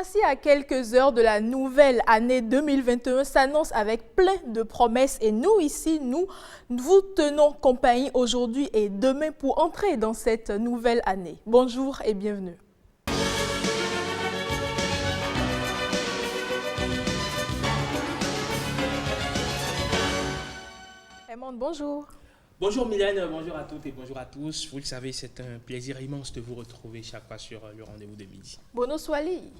voici à quelques heures de la nouvelle année 2021 s'annonce avec plein de promesses et nous ici, nous vous tenons compagnie aujourd'hui et demain pour entrer dans cette nouvelle année. Bonjour et bienvenue. Raymond, bonjour. Bonjour Mylène, bonjour à toutes et bonjour à tous. Vous le savez, c'est un plaisir immense de vous retrouver chaque fois sur le rendez-vous de midi. Bono Swali.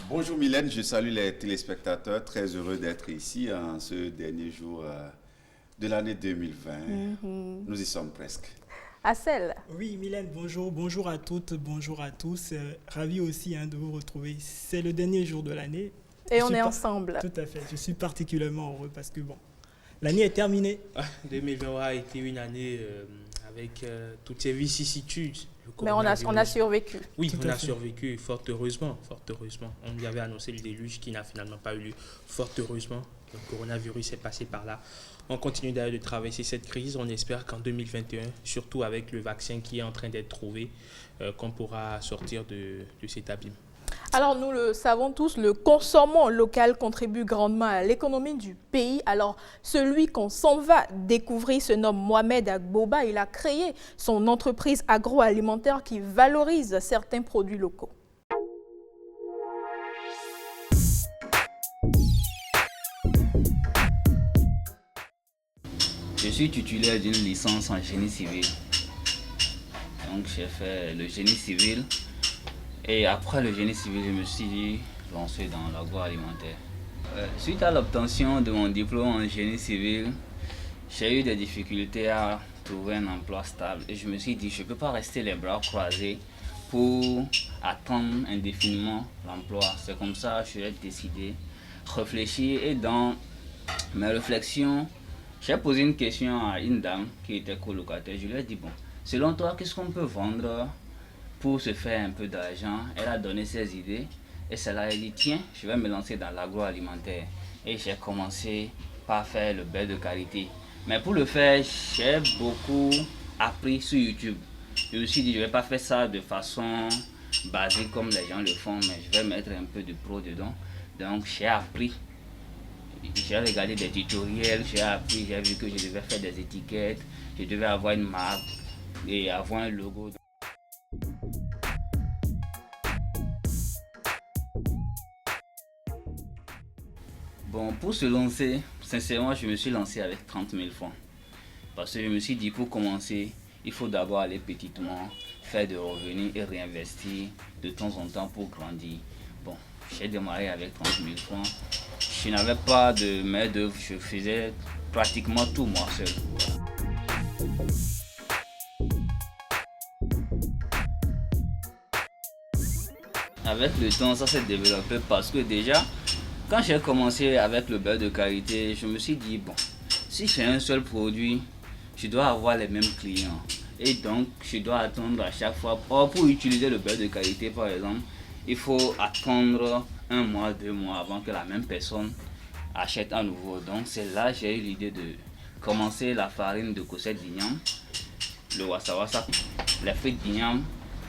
Bonjour Mylène, je salue les téléspectateurs, très heureux d'être ici en ce dernier jour de l'année 2020. Nous y sommes presque. Assel. Oui Mylène, bonjour à toutes, bonjour à tous. Ravi aussi de vous retrouver. C'est le dernier jour de l'année. Et on est ensemble. Tout à fait, je suis particulièrement heureux parce que l'année est terminée. 2020 a été une année avec toutes ces vicissitudes. Mais on a survécu. Oui, on a survécu, fort heureusement, fort heureusement. On nous avait annoncé le déluge qui n'a finalement pas eu lieu, fort heureusement. Le coronavirus est passé par là. On continue d'ailleurs de traverser cette crise. On espère qu'en 2021, surtout avec le vaccin qui est en train d'être trouvé, qu'on pourra sortir de cet abîme. Alors, nous le savons tous, le consommant local contribue grandement à l'économie du pays. Alors, celui qu'on s'en va découvrir se nomme Mohamed Agboba. Il a créé son entreprise agroalimentaire qui valorise certains produits locaux. Je suis titulaire d'une licence en génie civil. Donc, j'ai fait le génie civil. Et après le génie civil, je me suis lancé dans l'agroalimentaire. Suite à l'obtention de mon diplôme en génie civil, j'ai eu des difficultés à trouver un emploi stable. Et je me suis dit, je ne peux pas rester les bras croisés pour attendre indéfiniment l'emploi. C'est comme ça que j'ai décidé, réfléchir. Et dans mes réflexions, j'ai posé une question à une dame qui était colocataire. Je lui ai dit, selon toi, qu'est-ce qu'on peut vendre pour se faire un peu d'argent? Elle a donné ses idées et celle-là, elle dit, tiens, je vais me lancer dans l'agroalimentaire. Et j'ai commencé par faire le beurre de karité. Mais pour le faire, j'ai beaucoup appris sur YouTube. Je me suis dit, je ne vais pas faire ça de façon basée comme les gens le font, mais je vais mettre un peu de pro dedans. Donc j'ai appris. J'ai regardé des tutoriels, j'ai appris, j'ai vu que je devais faire des étiquettes, je devais avoir une marque et avoir un logo. Pour se lancer, sincèrement, je me suis lancé avec 30 000 francs. Parce que je me suis dit, pour commencer, il faut d'abord aller petitement, faire des revenus et réinvestir de temps en temps pour grandir. J'ai démarré avec 30 000 francs. Je n'avais pas de main-d'œuvre, je faisais pratiquement tout moi seul. Avec le temps, ça s'est développé parce que déjà, quand j'ai commencé avec le beurre de karité, je me suis dit, si j'ai un seul produit, je dois avoir les mêmes clients. Et donc, je dois attendre à chaque fois. Pour utiliser le beurre de karité, par exemple, il faut attendre 1 mois, 2 mois avant que la même personne achète à nouveau. Donc, c'est là que j'ai eu l'idée de commencer la farine de Cosette d'Ignam, le wassa-wassa, les frites d'Ignam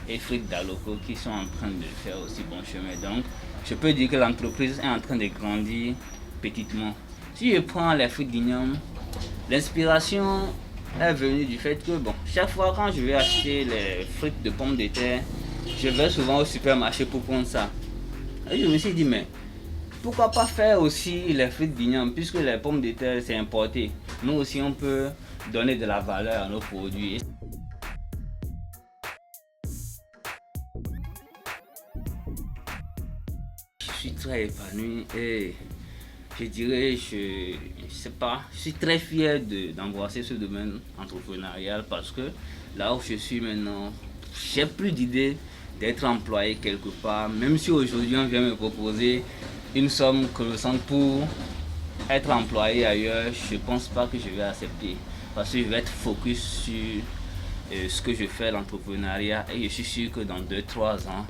et frites d'Aloko qui sont en train de faire aussi bon chemin. Donc, je peux dire que l'entreprise est en train de grandir petitement. Si je prends les frites d'Ignam, l'inspiration est venue du fait que chaque fois quand je vais acheter les frites de pommes de terre, je vais souvent au supermarché pour prendre ça. Et je me suis dit, mais pourquoi pas faire aussi les frites d'Ignam, puisque les pommes de terre c'est importé. Nous aussi on peut donner de la valeur à nos produits. Je suis très épanoui et je dirais, je suis très fier d'embrasser ce domaine entrepreneurial parce que là où je suis maintenant, j'ai plus d'idées d'être employé quelque part, même si aujourd'hui on vient me proposer une somme colossale pour être employé ailleurs, je pense pas que je vais accepter parce que je vais être focus sur ce que je fais, l'entrepreneuriat, et je suis sûr que dans 2-3 ans,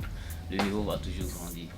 le niveau va toujours grandir.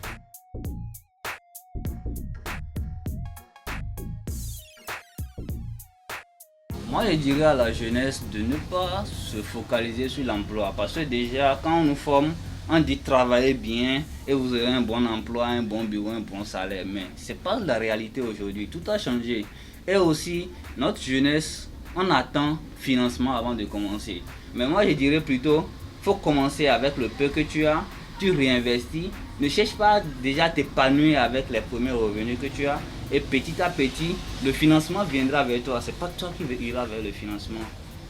Moi, je dirais à la jeunesse de ne pas se focaliser sur l'emploi parce que déjà, quand on nous forme, On dit travailler bien et vous aurez un bon emploi, un bon bureau, un bon salaire. Mais ce n'est pas la réalité aujourd'hui. Tout a changé. Et aussi, notre jeunesse, on attend financement avant de commencer. Mais moi, je dirais plutôt, il faut commencer avec le peu que tu as, tu réinvestis. Ne cherche pas déjà à t'épanouir avec les premiers revenus que tu as. Et petit à petit, le financement viendra vers toi. Ce n'est pas toi qui ira vers le financement.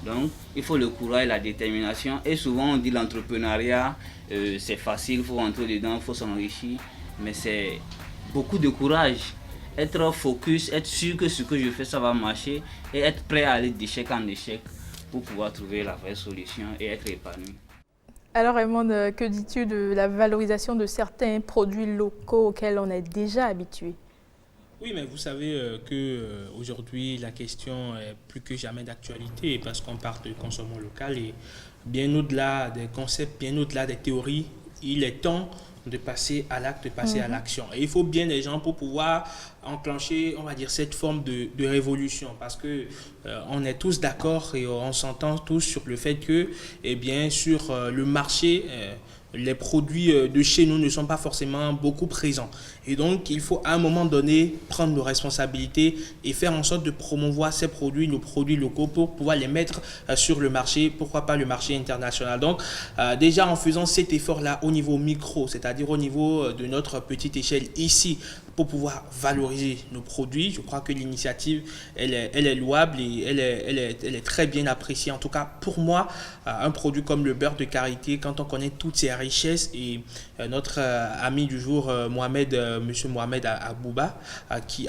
Donc, il faut le courage, la détermination. Et souvent, on dit l'entrepreneuriat, c'est facile, il faut rentrer dedans, il faut s'enrichir. Mais c'est beaucoup de courage. Être focus, être sûr que ce que je fais, ça va marcher. Et être prêt à aller d'échec en échec pour pouvoir trouver la vraie solution et être épanoui. Alors Raymond, que dis-tu de la valorisation de certains produits locaux auxquels on est déjà habitué? Oui, mais vous savez qu'aujourd'hui, la question est plus que jamais d'actualité parce qu'on parle de consommation local et bien au-delà des concepts, bien au-delà des théories, il est temps de passer à l'acte, de passer à l'action. Et il faut bien des gens pour pouvoir enclencher, on va dire, cette forme de révolution parce que on est tous d'accord et on s'entend tous sur le fait que, eh bien, sur le marché, les produits de chez nous ne sont pas forcément beaucoup présents. Et donc, il faut à un moment donné prendre nos responsabilités et faire en sorte de promouvoir ces produits, nos produits locaux pour pouvoir les mettre sur le marché, pourquoi pas le marché international. Donc, déjà en faisant cet effort-là au niveau micro, c'est-à-dire au niveau de notre petite échelle ici, pour pouvoir valoriser nos produits, je crois que l'initiative, elle est louable et elle est très bien appréciée. En tout cas, pour moi, un produit comme le beurre de karité, quand on connaît toutes ses richesses et notre ami du jour, Monsieur Mohamed Agbouba, qui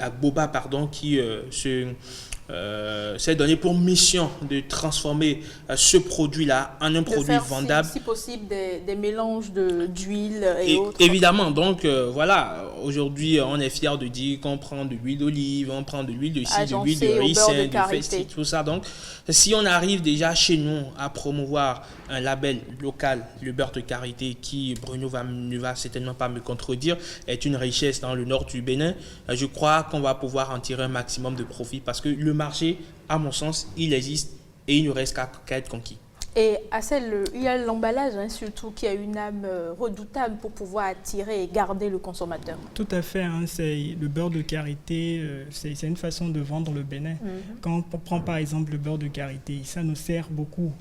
s'est donné pour mission de transformer ce produit-là en un produit vendable. Si possible, des mélanges d'huile et autres. Évidemment, donc voilà, aujourd'hui on est fiers de dire qu'on prend de l'huile d'olive, on prend de l'huile de cidre, de l'huile de ricin, de festif, tout ça. Donc si on arrive déjà chez nous à promouvoir un label local, le beurre de karité, qui, Bruno ne va certainement pas me contredire, est une richesse dans le nord du Bénin, je crois qu'on va pouvoir en tirer un maximum de profit parce que le marché, à mon sens, il existe et il ne reste qu'à être conquis. Et il y a l'emballage, surtout, qui a une âme redoutable pour pouvoir attirer et garder le consommateur. Tout à fait, le beurre de karité, c'est une façon de vendre le Bénin. Quand on prend par exemple le beurre de karité, ça nous sert beaucoup.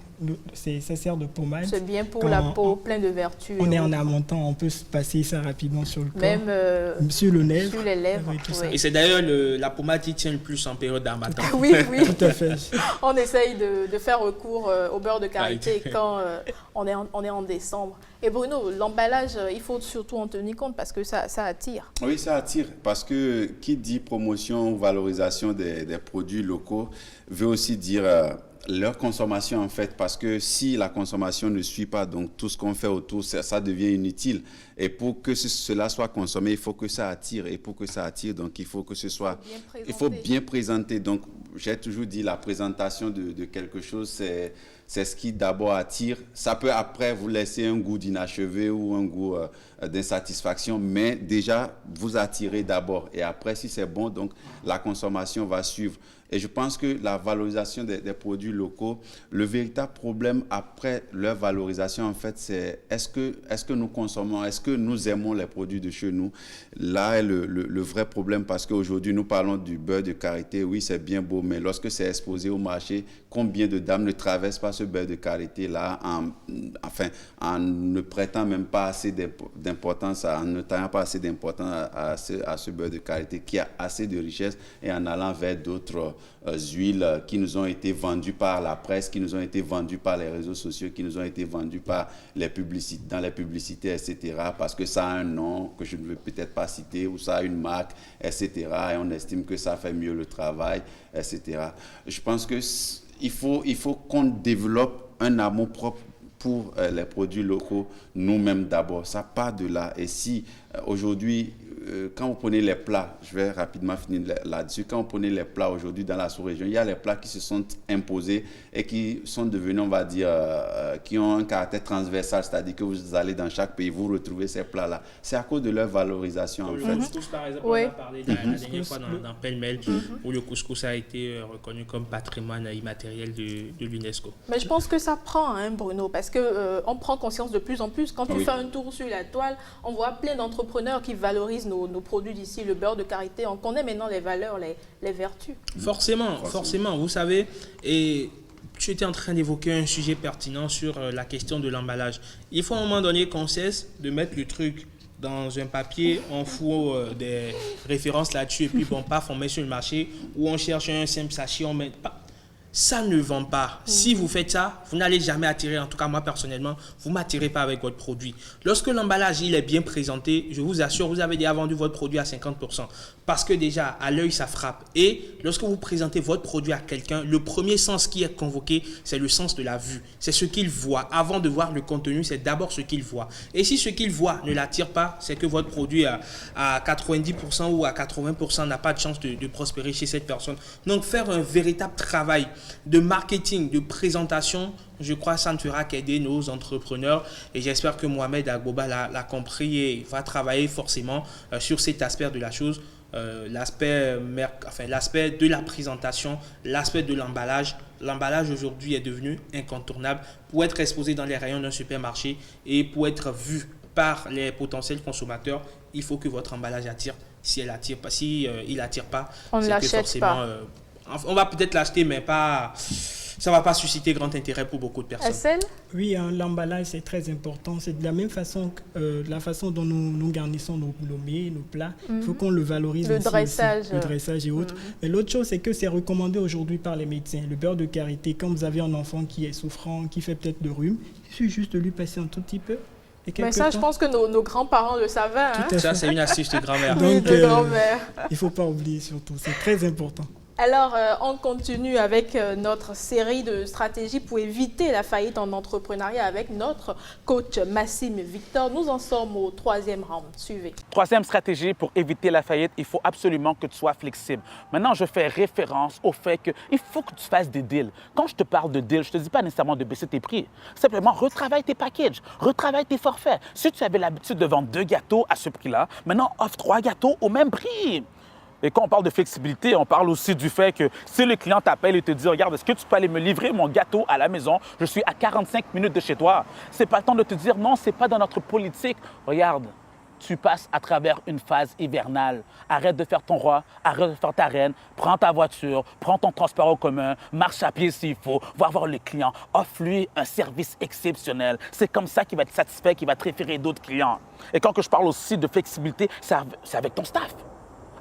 Ça sert de pommade. C'est bien pour la peau, plein de vertus. On est en amontant, on peut se passer ça rapidement sur le corps. Même sur le lèvre. Sur les lèvres. Tout ça. Et c'est d'ailleurs la pommade qui tient le plus en période d'harmattan. Oui. Tout à fait. On essaye de faire recours au beurre de karité quand on est en décembre. Et Bruno, l'emballage, il faut surtout en tenir compte parce que ça attire. Oui, ça attire parce que qui dit promotion ou valorisation des produits locaux veut aussi dire leur consommation en fait, parce que si la consommation ne suit pas, donc tout ce qu'on fait autour, ça devient inutile. Et pour que cela soit consommé, il faut que ça attire. Et pour que ça attire, donc il faut que ce soit... Il faut bien présenter. Donc j'ai toujours dit la présentation de quelque chose, c'est ce qui d'abord attire. Ça peut après vous laisser un goût d'inachevé ou un goût d'insatisfaction, mais déjà vous attirez d'abord. Et après, si c'est bon, donc la consommation va suivre. Et je pense que la valorisation des produits locaux, le véritable problème après leur valorisation, en fait, c'est est-ce que nous consommons, est-ce que nous aimons les produits de chez nous? Là est le vrai problème, parce qu'aujourd'hui, nous parlons du beurre de karité. Oui, c'est bien beau, mais lorsque c'est exposé au marché, combien de dames ne traversent pas ce beurre de karité-là en ne prêtant même pas assez d'importance, en ne taillant pas assez d'importance à ce beurre de karité qui a assez de richesse, et en allant vers d'autres huiles qui nous ont été vendues par la presse, qui nous ont été vendues par les réseaux sociaux, qui nous ont été vendues par les publicités, dans les publicités, etc. Parce que ça a un nom que je ne veux peut-être pas citer, ou ça a une marque, etc. Et on estime que ça fait mieux le travail, etc. Je pense qu'il faut qu'on développe un amour propre pour les produits locaux nous-mêmes d'abord. Ça part de là. Et si aujourd'hui, quand vous prenez les plats, je vais rapidement finir là-dessus, quand vous prenez les plats aujourd'hui dans la sous-région, il y a les plats qui se sont imposés et qui sont devenus, on va dire, qui ont un caractère transversal, c'est-à-dire que vous allez dans chaque pays, vous retrouvez ces plats-là. C'est à cause de leur valorisation, en Le fait. couscous, par exemple, on a parlé la dernière fois dans Pêle-Mêle, où le couscous a été reconnu comme patrimoine immatériel de l'UNESCO. Mais je pense que ça prend, hein, Bruno, parce que on prend conscience de plus en plus. Quand tu fais un tour sur la toile, on voit plein d'entrepreneurs qui valorisent nos produits d'ici, le beurre de karité. On connaît maintenant les valeurs, les vertus. Forcément, vous savez, et tu étais en train d'évoquer un sujet pertinent sur la question de l'emballage. Il faut à un moment donné qu'on cesse de mettre le truc dans un papier, on fout des références là-dessus et puis bon, paf, on met sur le marché ou on cherche un simple sachet, on met... Ça ne vend pas. Si vous faites ça, vous n'allez jamais attirer, en tout cas moi personnellement, vous ne m'attirez pas avec votre produit. Lorsque l'emballage il est bien présenté, je vous assure, vous avez déjà vendu votre produit à 50%. Parce que déjà, à l'œil, ça frappe. Et lorsque vous présentez votre produit à quelqu'un, le premier sens qui est convoqué, c'est le sens de la vue. C'est ce qu'il voit. Avant de voir le contenu, c'est d'abord ce qu'il voit. Et si ce qu'il voit ne l'attire pas, c'est que votre produit à 90% ou à 80% n'a pas de chance de prospérer chez cette personne. Donc, faire un véritable travail de marketing, de présentation, je crois que ça ne fera qu'aider nos entrepreneurs et j'espère que Mohamed Agboba l'a compris et va travailler forcément sur cet aspect de la chose, l'aspect de la présentation, l'aspect de l'emballage. L'emballage aujourd'hui est devenu incontournable pour être exposé dans les rayons d'un supermarché et pour être vu par les potentiels consommateurs. Il faut que votre emballage attire. Si il n'attire pas, on ne l'achète pas. On va peut-être l'acheter, mais pas, ça ne va pas susciter grand intérêt pour beaucoup de personnes. Estelle ? Oui, hein, l'emballage, c'est très important. C'est de la même façon que la façon dont nous garnissons nos mets, nos plats. Il faut qu'on le valorise. Le dressage. Aussi, le dressage et autres. Mais l'autre chose, c'est que c'est recommandé aujourd'hui par les médecins. Le beurre de karité, quand vous avez un enfant qui est souffrant, qui fait peut-être de rhume, il suffit juste de lui passer un tout petit peu. Mais ça, je pense que nos grands-parents le savaient. Hein? Ça, c'est une astuce de grand-mère. Oui, de grand-mère. Il ne faut pas oublier surtout. C'est très important. Alors, on continue avec notre série de stratégies pour éviter la faillite en entrepreneuriat avec notre coach Massime Victor. Nous en sommes au 3e round. Suivez. 3e stratégie pour éviter la faillite, il faut absolument que tu sois flexible. Maintenant, je fais référence au fait qu'il faut que tu fasses des deals. Quand je te parle de deals, je ne te dis pas nécessairement de baisser tes prix. Simplement, retravaille tes packages, retravaille tes forfaits. Si tu avais l'habitude de vendre 2 gâteaux à ce prix-là, maintenant, offre 3 gâteaux au même prix. Et quand on parle de flexibilité, on parle aussi du fait que si le client t'appelle et te dit « Regarde, est-ce que tu peux aller me livrer mon gâteau à la maison? Je suis à 45 minutes de chez toi. » C'est pas le temps de te dire « Non, c'est pas dans notre politique. » Regarde, tu passes à travers une phase hivernale. Arrête de faire ton roi, arrête de faire ta reine, prends ta voiture, prends ton transport en commun, marche à pied s'il faut, va voir le client, offre-lui un service exceptionnel. C'est comme ça qu'il va être satisfait, qu'il va te référer d'autres clients. Et quand je parle aussi de flexibilité, c'est avec ton staff,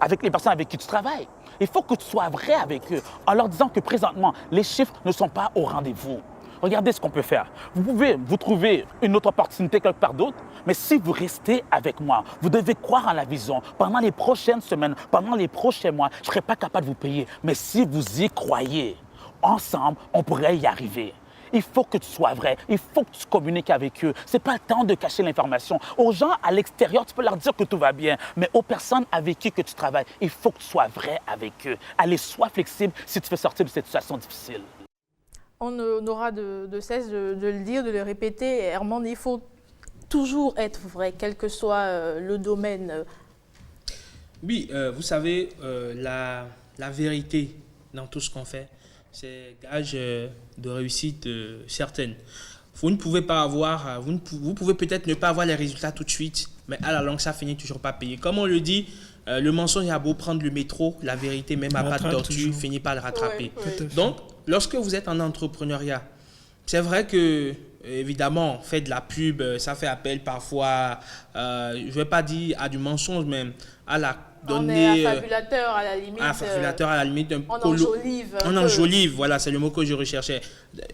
avec les personnes avec qui tu travailles. Il faut que tu sois vrai avec eux en leur disant que présentement, les chiffres ne sont pas au rendez-vous. Regardez ce qu'on peut faire. Vous pouvez vous trouver une autre opportunité quelque part d'autre, mais si vous restez avec moi, vous devez croire en la vision. Pendant les prochaines semaines, pendant les prochains mois, je ne serai pas capable de vous payer. Mais si vous y croyez, ensemble, on pourrait y arriver. Il faut que tu sois vrai. Il faut que tu communiques avec eux. Ce n'est pas le temps de cacher l'information. Aux gens à l'extérieur, tu peux leur dire que tout va bien. Mais aux personnes avec qui que tu travailles, il faut que tu sois vrai avec eux. Allez, sois flexible si tu veux sortir de cette situation difficile. On n'aura de cesse de le dire, de le répéter. Herman, il faut toujours être vrai, quel que soit le domaine. Oui, vous savez, la vérité dans tout ce qu'on fait, c'est gage de réussite certaine. Vous ne pouvez pas avoir, vous pouvez peut-être ne pas avoir les résultats tout de suite, mais à la longue, ça finit toujours pas payé. Comme on le dit, le mensonge a beau prendre le métro, la vérité, même à pas de tortue, finit par le rattraper. Ouais. Donc, lorsque vous êtes en entrepreneuriat, c'est vrai que, évidemment, fait de la pub, ça fait appel parfois, je ne vais pas dire à du mensonge, mais à la donner... On est affabulateur à la limite. Affabulateur à la limite. On enjolive. On enjolive, voilà, c'est le mot que je recherchais.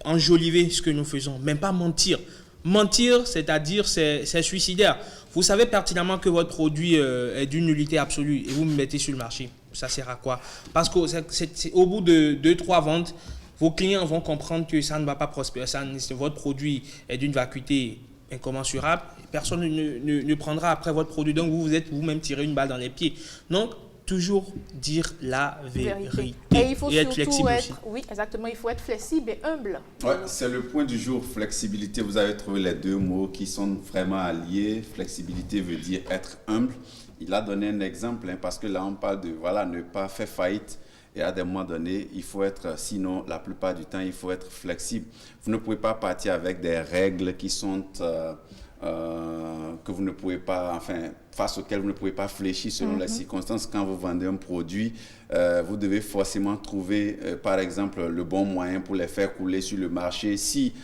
Enjoliver ce que nous faisons, même pas mentir. Mentir, c'est-à-dire, c'est suicidaire. Vous savez pertinemment que votre produit est d'une nullité absolue et vous me mettez sur le marché. Ça sert à quoi? Parce qu'au bout de 2-3 ventes, vos clients vont comprendre que ça ne va pas prospérer. Votre produit est d'une vacuité incommensurable, personne ne prendra après votre produit. Donc, vous êtes vous-même tiré une balle dans les pieds. Donc, toujours dire la vérité. Et il faut et être surtout flexible être, aussi. oui, exactement, il faut être flexible et humble. Ouais, c'est le point du jour, flexibilité. Vous avez trouvé les deux mots qui sont vraiment alliés. Flexibilité veut dire être humble. Il a donné un exemple, hein, parce que là, on parle de voilà, ne pas faire faillite. Et à des moments donnés, il faut être, sinon, la plupart du temps, il faut être flexible. Vous ne pouvez pas partir avec des règles qui sont, que vous ne pouvez pas, enfin, face auxquelles vous ne pouvez pas fléchir selon les circonstances. Quand vous vendez un produit, vous devez forcément trouver, par exemple, le bon moyen pour les faire couler sur le marché. Si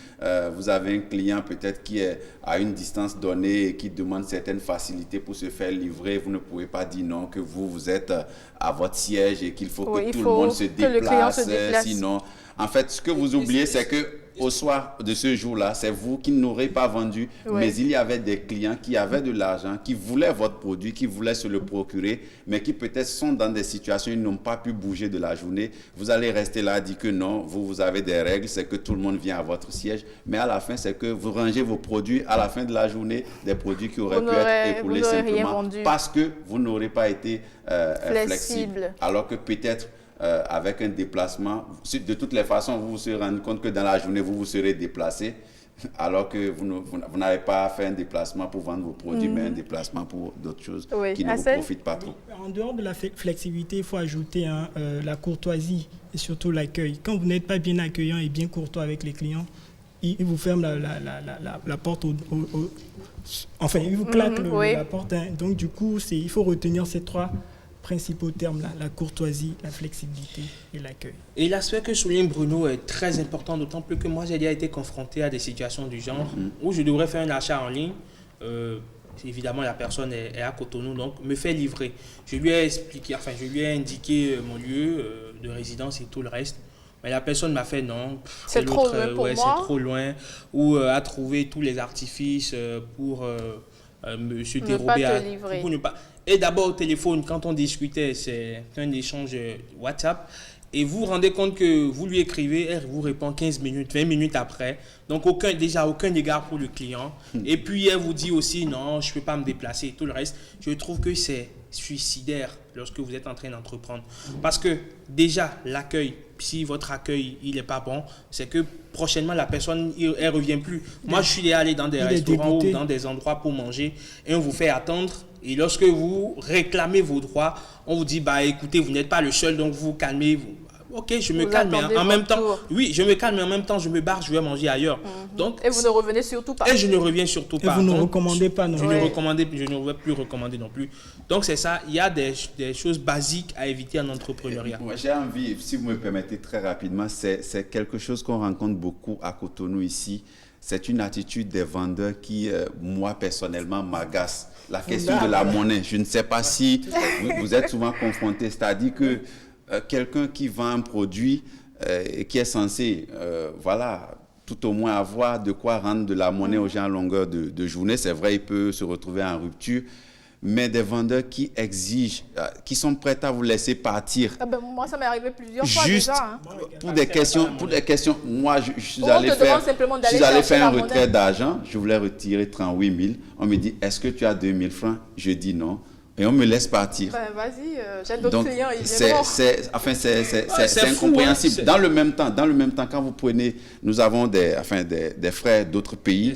vous avez un client peut-être qui est à une distance donnée et qui demande certaines facilités pour se faire livrer, vous ne pouvez pas dire non, que vous êtes à votre siège et qu'il faut que tout le monde se déplace. Sinon, en fait, ce que vous oubliez, c'est que au soir de ce jour-là, c'est vous qui n'aurez pas vendu, mais il y avait des clients qui avaient de l'argent, qui voulaient votre produit, qui voulaient se le procurer, mais qui peut-être sont dans des situations où ils n'ont pas pu bouger de la journée. Vous allez rester là, dire que non, vous avez des règles, c'est que tout le monde vient à votre siège, mais à la fin, c'est que vous rangez vos produits à la fin de la journée, des produits qui auraient pu être écoulés simplement parce que vous n'aurez pas été flexible. Alors que peut-être avec un déplacement, de toutes les façons, vous vous serez rendu compte que dans la journée, vous vous serez déplacé, alors que vous n'avez pas fait un déplacement pour vendre vos produits, mais un déplacement pour d'autres choses qui ne vous profitent pas trop. En dehors de la flexibilité, il faut ajouter la courtoisie et surtout l'accueil. Quand vous n'êtes pas bien accueillant et bien courtois avec les clients, ils vous ferment la porte enfin, ils vous claquent la porte. Hein. Donc, du coup, il faut retenir ces trois principaux termes là, la courtoisie, la flexibilité et l'accueil. Et l'aspect que souligne Bruno est très important, d'autant plus que moi j'ai déjà été confronté à des situations du genre où je devrais faire un achat en ligne. Évidemment, la personne est à Cotonou, donc me fait livrer. Je lui ai expliqué, enfin je lui ai indiqué mon lieu de résidence et tout le reste. Mais la personne m'a fait non. C'est trop loin pour moi. C'est trop loin. Ou a trouvé tous les artifices pour se dérober pour ne pas. Et d'abord au téléphone, quand on discutait, c'est un échange WhatsApp. Et vous vous rendez compte que vous lui écrivez, elle vous répond 15 minutes, 20 minutes après. Donc aucun égard pour le client. Et puis elle vous dit aussi non, je ne peux pas me déplacer, tout le reste. Je trouve que c'est suicidaire lorsque vous êtes en train d'entreprendre. Parce que déjà, l'accueil, si votre accueil il n'est pas bon, c'est que prochainement la personne elle ne revient plus. Moi, je suis allé dans des restaurants ou dans des endroits pour manger et on vous fait attendre. Et lorsque vous réclamez vos droits, on vous dit, bah écoutez, vous n'êtes pas le seul, donc vous calmez. Ok, je me calme, mais en même temps, oui, je me calme, mais en même temps, je me barre, je vais manger ailleurs. Donc, et vous ne revenez surtout pas. Et je ne reviens surtout pas. Et vous ne recommandez pas non plus. Je ne vais plus recommander non plus. Donc, c'est ça, il y a des choses basiques à éviter en entrepreneuriat. J'ai envie, si vous me permettez très rapidement, c'est quelque chose qu'on rencontre beaucoup à Cotonou ici. C'est une attitude des vendeurs qui, moi, personnellement, m'agace. La question de la monnaie, je ne sais pas si vous êtes souvent confronté, c'est-à-dire que quelqu'un qui vend un produit et qui est censé, tout au moins avoir de quoi rendre de la monnaie aux gens à longueur de journée, c'est vrai, il peut se retrouver en rupture, mais des vendeurs qui exigent, qui sont prêts à vous laisser partir. Moi, ça m'est arrivé plusieurs fois déjà. Hein. Pour des questions, moi, je suis allé faire un retrait d'argent, je voulais retirer 38 000. On me dit, est-ce que tu as 2 000 francs? Je dis non. Et on me laisse partir. Vas-y, j'ai d'autres clients, ils viennent. C'est incompréhensible. Hein, dans le même temps, quand vous prenez, nous avons des frères d'autres pays,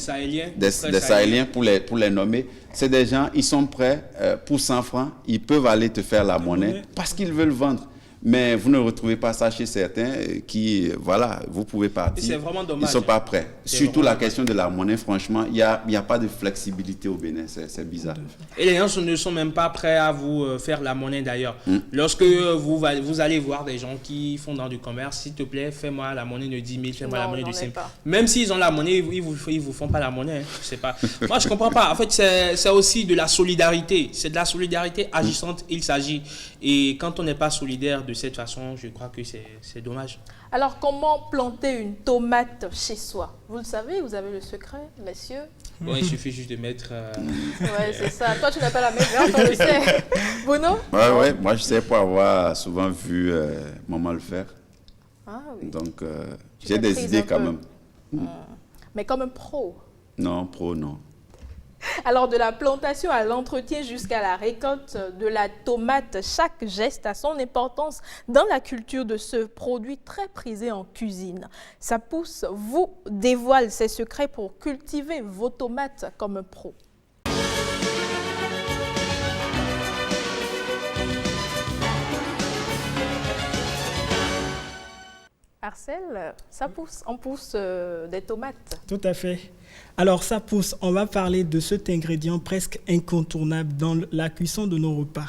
des Sahéliens pour les nommer. C'est des gens, ils sont prêts pour 100 francs, ils peuvent aller te faire la monnaie parce qu'ils veulent vendre. Mais vous ne retrouvez pas ça chez certains qui, vous pouvez partir. C'est vraiment dommage. Ils ne sont pas prêts. Surtout la question de la monnaie, franchement, il n'y a pas de flexibilité au Bénin. C'est bizarre. Et les gens ne sont même pas prêts à vous faire la monnaie d'ailleurs. Lorsque vous allez voir des gens qui font dans du commerce, s'il te plaît, fais-moi la monnaie de 10 000, fais-moi la monnaie de 5 000. Même s'ils ont la monnaie, ils ne vous font pas la monnaie. Hein. Je sais pas. Moi, je ne comprends pas. En fait, c'est aussi de la solidarité. C'est de la solidarité agissante, il s'agit. Et quand on n'est pas solidaire de cette façon, je crois que c'est dommage. Alors, comment planter une tomate chez soi? Vous le savez, vous avez le secret, messieurs? Bon, il suffit juste de mettre... Ouais, c'est ça. Toi, tu n'as pas la meilleure, on le sait. Bruno? Ouais, moi je sais pour avoir souvent vu maman le faire. Ah oui. Donc, j'ai des idées quand même. Mais comme un pro. Non, pro, non. Alors, de la plantation à l'entretien jusqu'à la récolte de la tomate, chaque geste a son importance dans la culture de ce produit très prisé en cuisine. Sa pousse vous dévoile ses secrets pour cultiver vos tomates comme pro. Marcel, ça pousse, on pousse des tomates. Tout à fait. Alors, ça pousse, on va parler de cet ingrédient presque incontournable dans la cuisson de nos repas.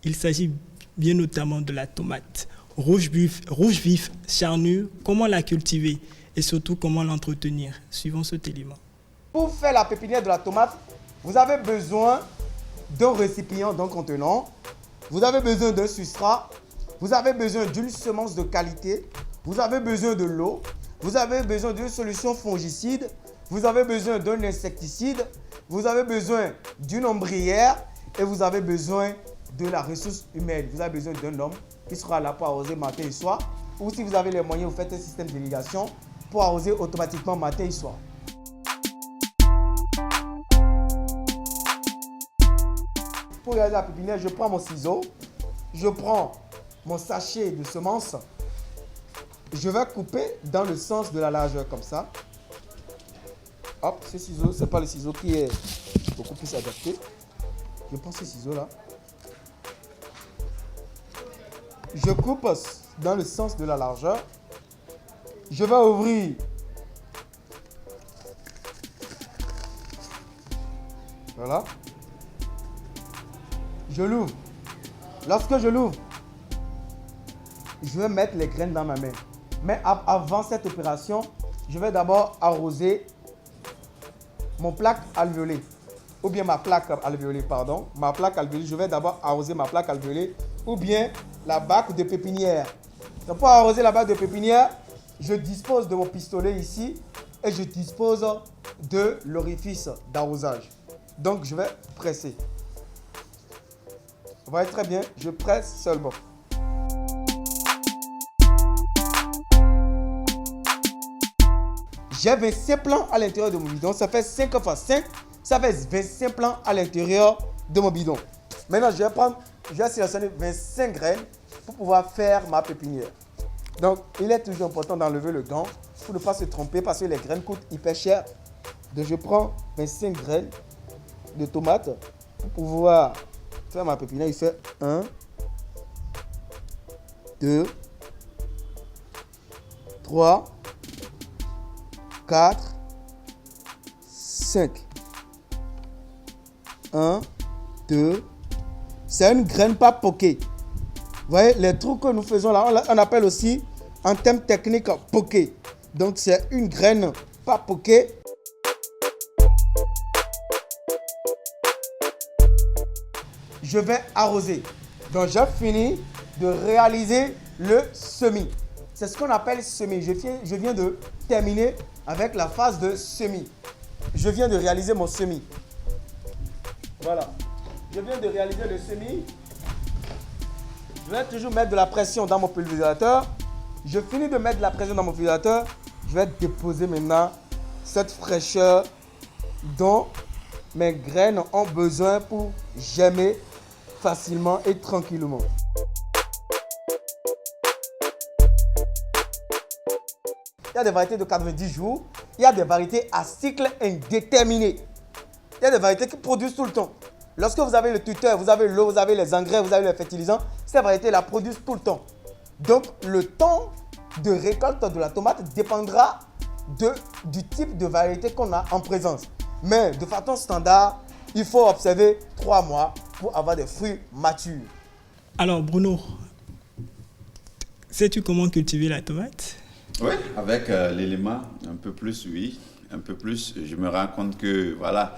Il s'agit bien notamment de la tomate. Rouge vif, charnue, comment la cultiver et surtout comment l'entretenir. Suivons cet élément. Pour faire la pépinière de la tomate, vous avez besoin d'un récipient, d'un contenant. Vous avez besoin d'un substrat. Vous avez besoin d'une semence de qualité. Vous avez besoin de l'eau. Vous avez besoin d'une solution fongicide. Vous avez besoin d'un insecticide. Vous avez besoin d'une ombrière. Et vous avez besoin de la ressource humaine. Vous avez besoin d'un homme qui sera là pour arroser matin et soir. Ou si vous avez les moyens, vous faites un système d'irrigation pour arroser automatiquement matin et soir. Pour réaliser la pépinière, je prends mon ciseau. Je prends mon sachet de semences. Je vais couper dans le sens de la largeur comme ça. Hop, ce ciseau, ce n'est pas le ciseau qui est beaucoup plus adapté. Je prends ce ciseau-là. Je coupe dans le sens de la largeur. Je vais ouvrir voilà. Je l'ouvre. Lorsque je l'ouvre, je vais mettre les graines dans ma main. Mais avant cette opération, je vais d'abord arroser mon plaque alvéolée. Ou bien ma plaque alvéolée, pardon. Ma plaque alvéolée, je vais d'abord arroser ma plaque alvéolée. Ou bien la bac de pépinière. Donc pour arroser la bac de pépinière, je dispose de mon pistolet ici. Et je dispose de l'orifice d'arrosage. Donc je vais presser. Vous voyez très bien, je presse seulement. J'ai 25 plants à l'intérieur de mon bidon. Ça fait 5 x 5. Ça fait 25 plants à l'intérieur de mon bidon. Maintenant, je vais sélectionner 25 graines pour pouvoir faire ma pépinière. Donc, il est toujours important d'enlever le gant pour ne pas se tromper parce que les graines coûtent hyper cher. Donc, je prends 25 graines de tomates pour pouvoir faire ma pépinière. Il fait 1, 2, 3, 4, 5. 1, 2. C'est une graine pas poké. Vous voyez, les trous que nous faisons là, on appelle aussi en termes techniques poké. Donc c'est une graine pas poké. Je vais arroser. Donc j'ai fini de réaliser le semis. C'est ce qu'on appelle semis. Je viens de terminer avec la phase de semis. Je viens de réaliser mon semis. Voilà. Je viens de réaliser le semis. Je vais toujours mettre de la pression dans mon pulvérisateur. Je finis de mettre de la pression dans mon pulvérisateur. Je vais déposer maintenant cette fraîcheur dont mes graines ont besoin pour germer facilement et tranquillement. Il y a des variétés de 90 jours. Il y a des variétés à cycle indéterminé. Il y a des variétés qui produisent tout le temps. Lorsque vous avez le tuteur, vous avez l'eau, vous avez les engrais, vous avez les fertilisants, ces variétés-là produisent tout le temps. Donc, le temps de récolte de la tomate dépendra du type de variété qu'on a en présence. Mais de façon standard, il faut observer 3 mois pour avoir des fruits matures. Alors, Bruno, sais-tu comment cultiver la tomate? Oui, avec l'élément un peu plus, oui. Un peu plus, je me rends compte que, voilà,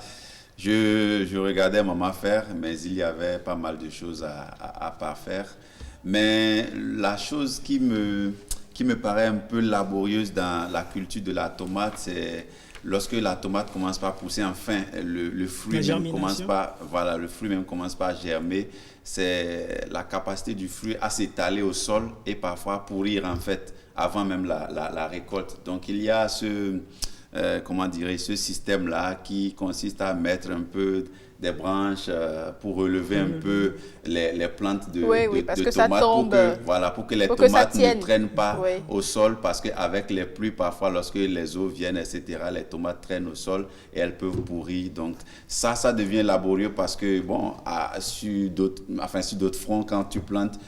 je regardais maman faire, mais il y avait pas mal de choses à parfaire. Mais la chose qui me paraît un peu laborieuse dans la culture de la tomate, c'est lorsque la tomate commence par pousser, enfin, le fruit même commence par, voilà, le fruit même commence par germer. C'est la capacité du fruit à s'étaler au sol et parfois pourrir, en fait, avant même la récolte. Donc, il y a comment dirais-je, ce système-là qui consiste à mettre un peu des branches pour relever un peu les plantes de tomates pour que les tomates ne traînent pas au sol, parce qu'avec les pluies, parfois, lorsque les eaux viennent, etc., les tomates traînent au sol et elles peuvent pourrir. Donc, ça devient laborieux parce que, bon, sur d'autres fronts, quand tu plantes,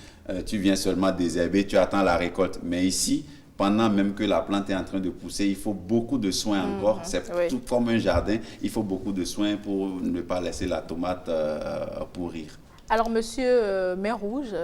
tu viens seulement désherber, tu attends la récolte. Mais ici, pendant même que la plante est en train de pousser, il faut beaucoup de soins encore. C'est tout comme un jardin, il faut beaucoup de soins pour ne pas laisser la tomate pourrir. Alors, monsieur Main Rouge,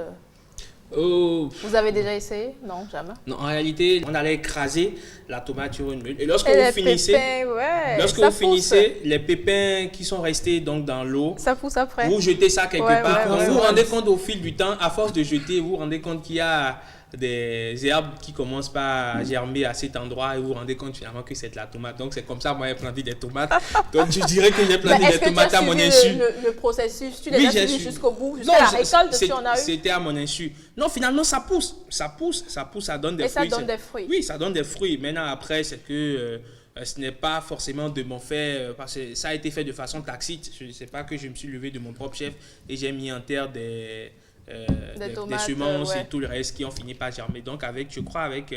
vous avez déjà essayé? Non, jamais. Non, en réalité, on allait écraser la tomate sur une meule. Et lorsque vous finissez, les pépins qui sont restés donc dans l'eau, ça pousse après. Vous jetez ça quelque part. Vous vous rendez compte au fil du temps, à force de jeter, vous vous rendez compte qu'il y a des herbes qui commencent à germer à cet endroit et vous vous rendez compte finalement que c'est de la tomate. Donc c'est comme ça moi j'ai planté des tomates. Donc je dirais que j'ai planté des tomates à mon insu. Le processus, tu l'as suivi jusqu'au bout, jusqu'à la récolte, tu en as eu? C'était à mon insu. Non, finalement ça pousse, ça donne des fruits. Et ça donne des fruits. Oui, ça donne des fruits. Maintenant après c'est que ce n'est pas forcément de mon fait, parce que ça a été fait de façon tacite. Je ne sais pas que je me suis levé de mon propre chef et j'ai mis en terre des semences et tout le reste qui ont fini par germer. Donc, je crois avec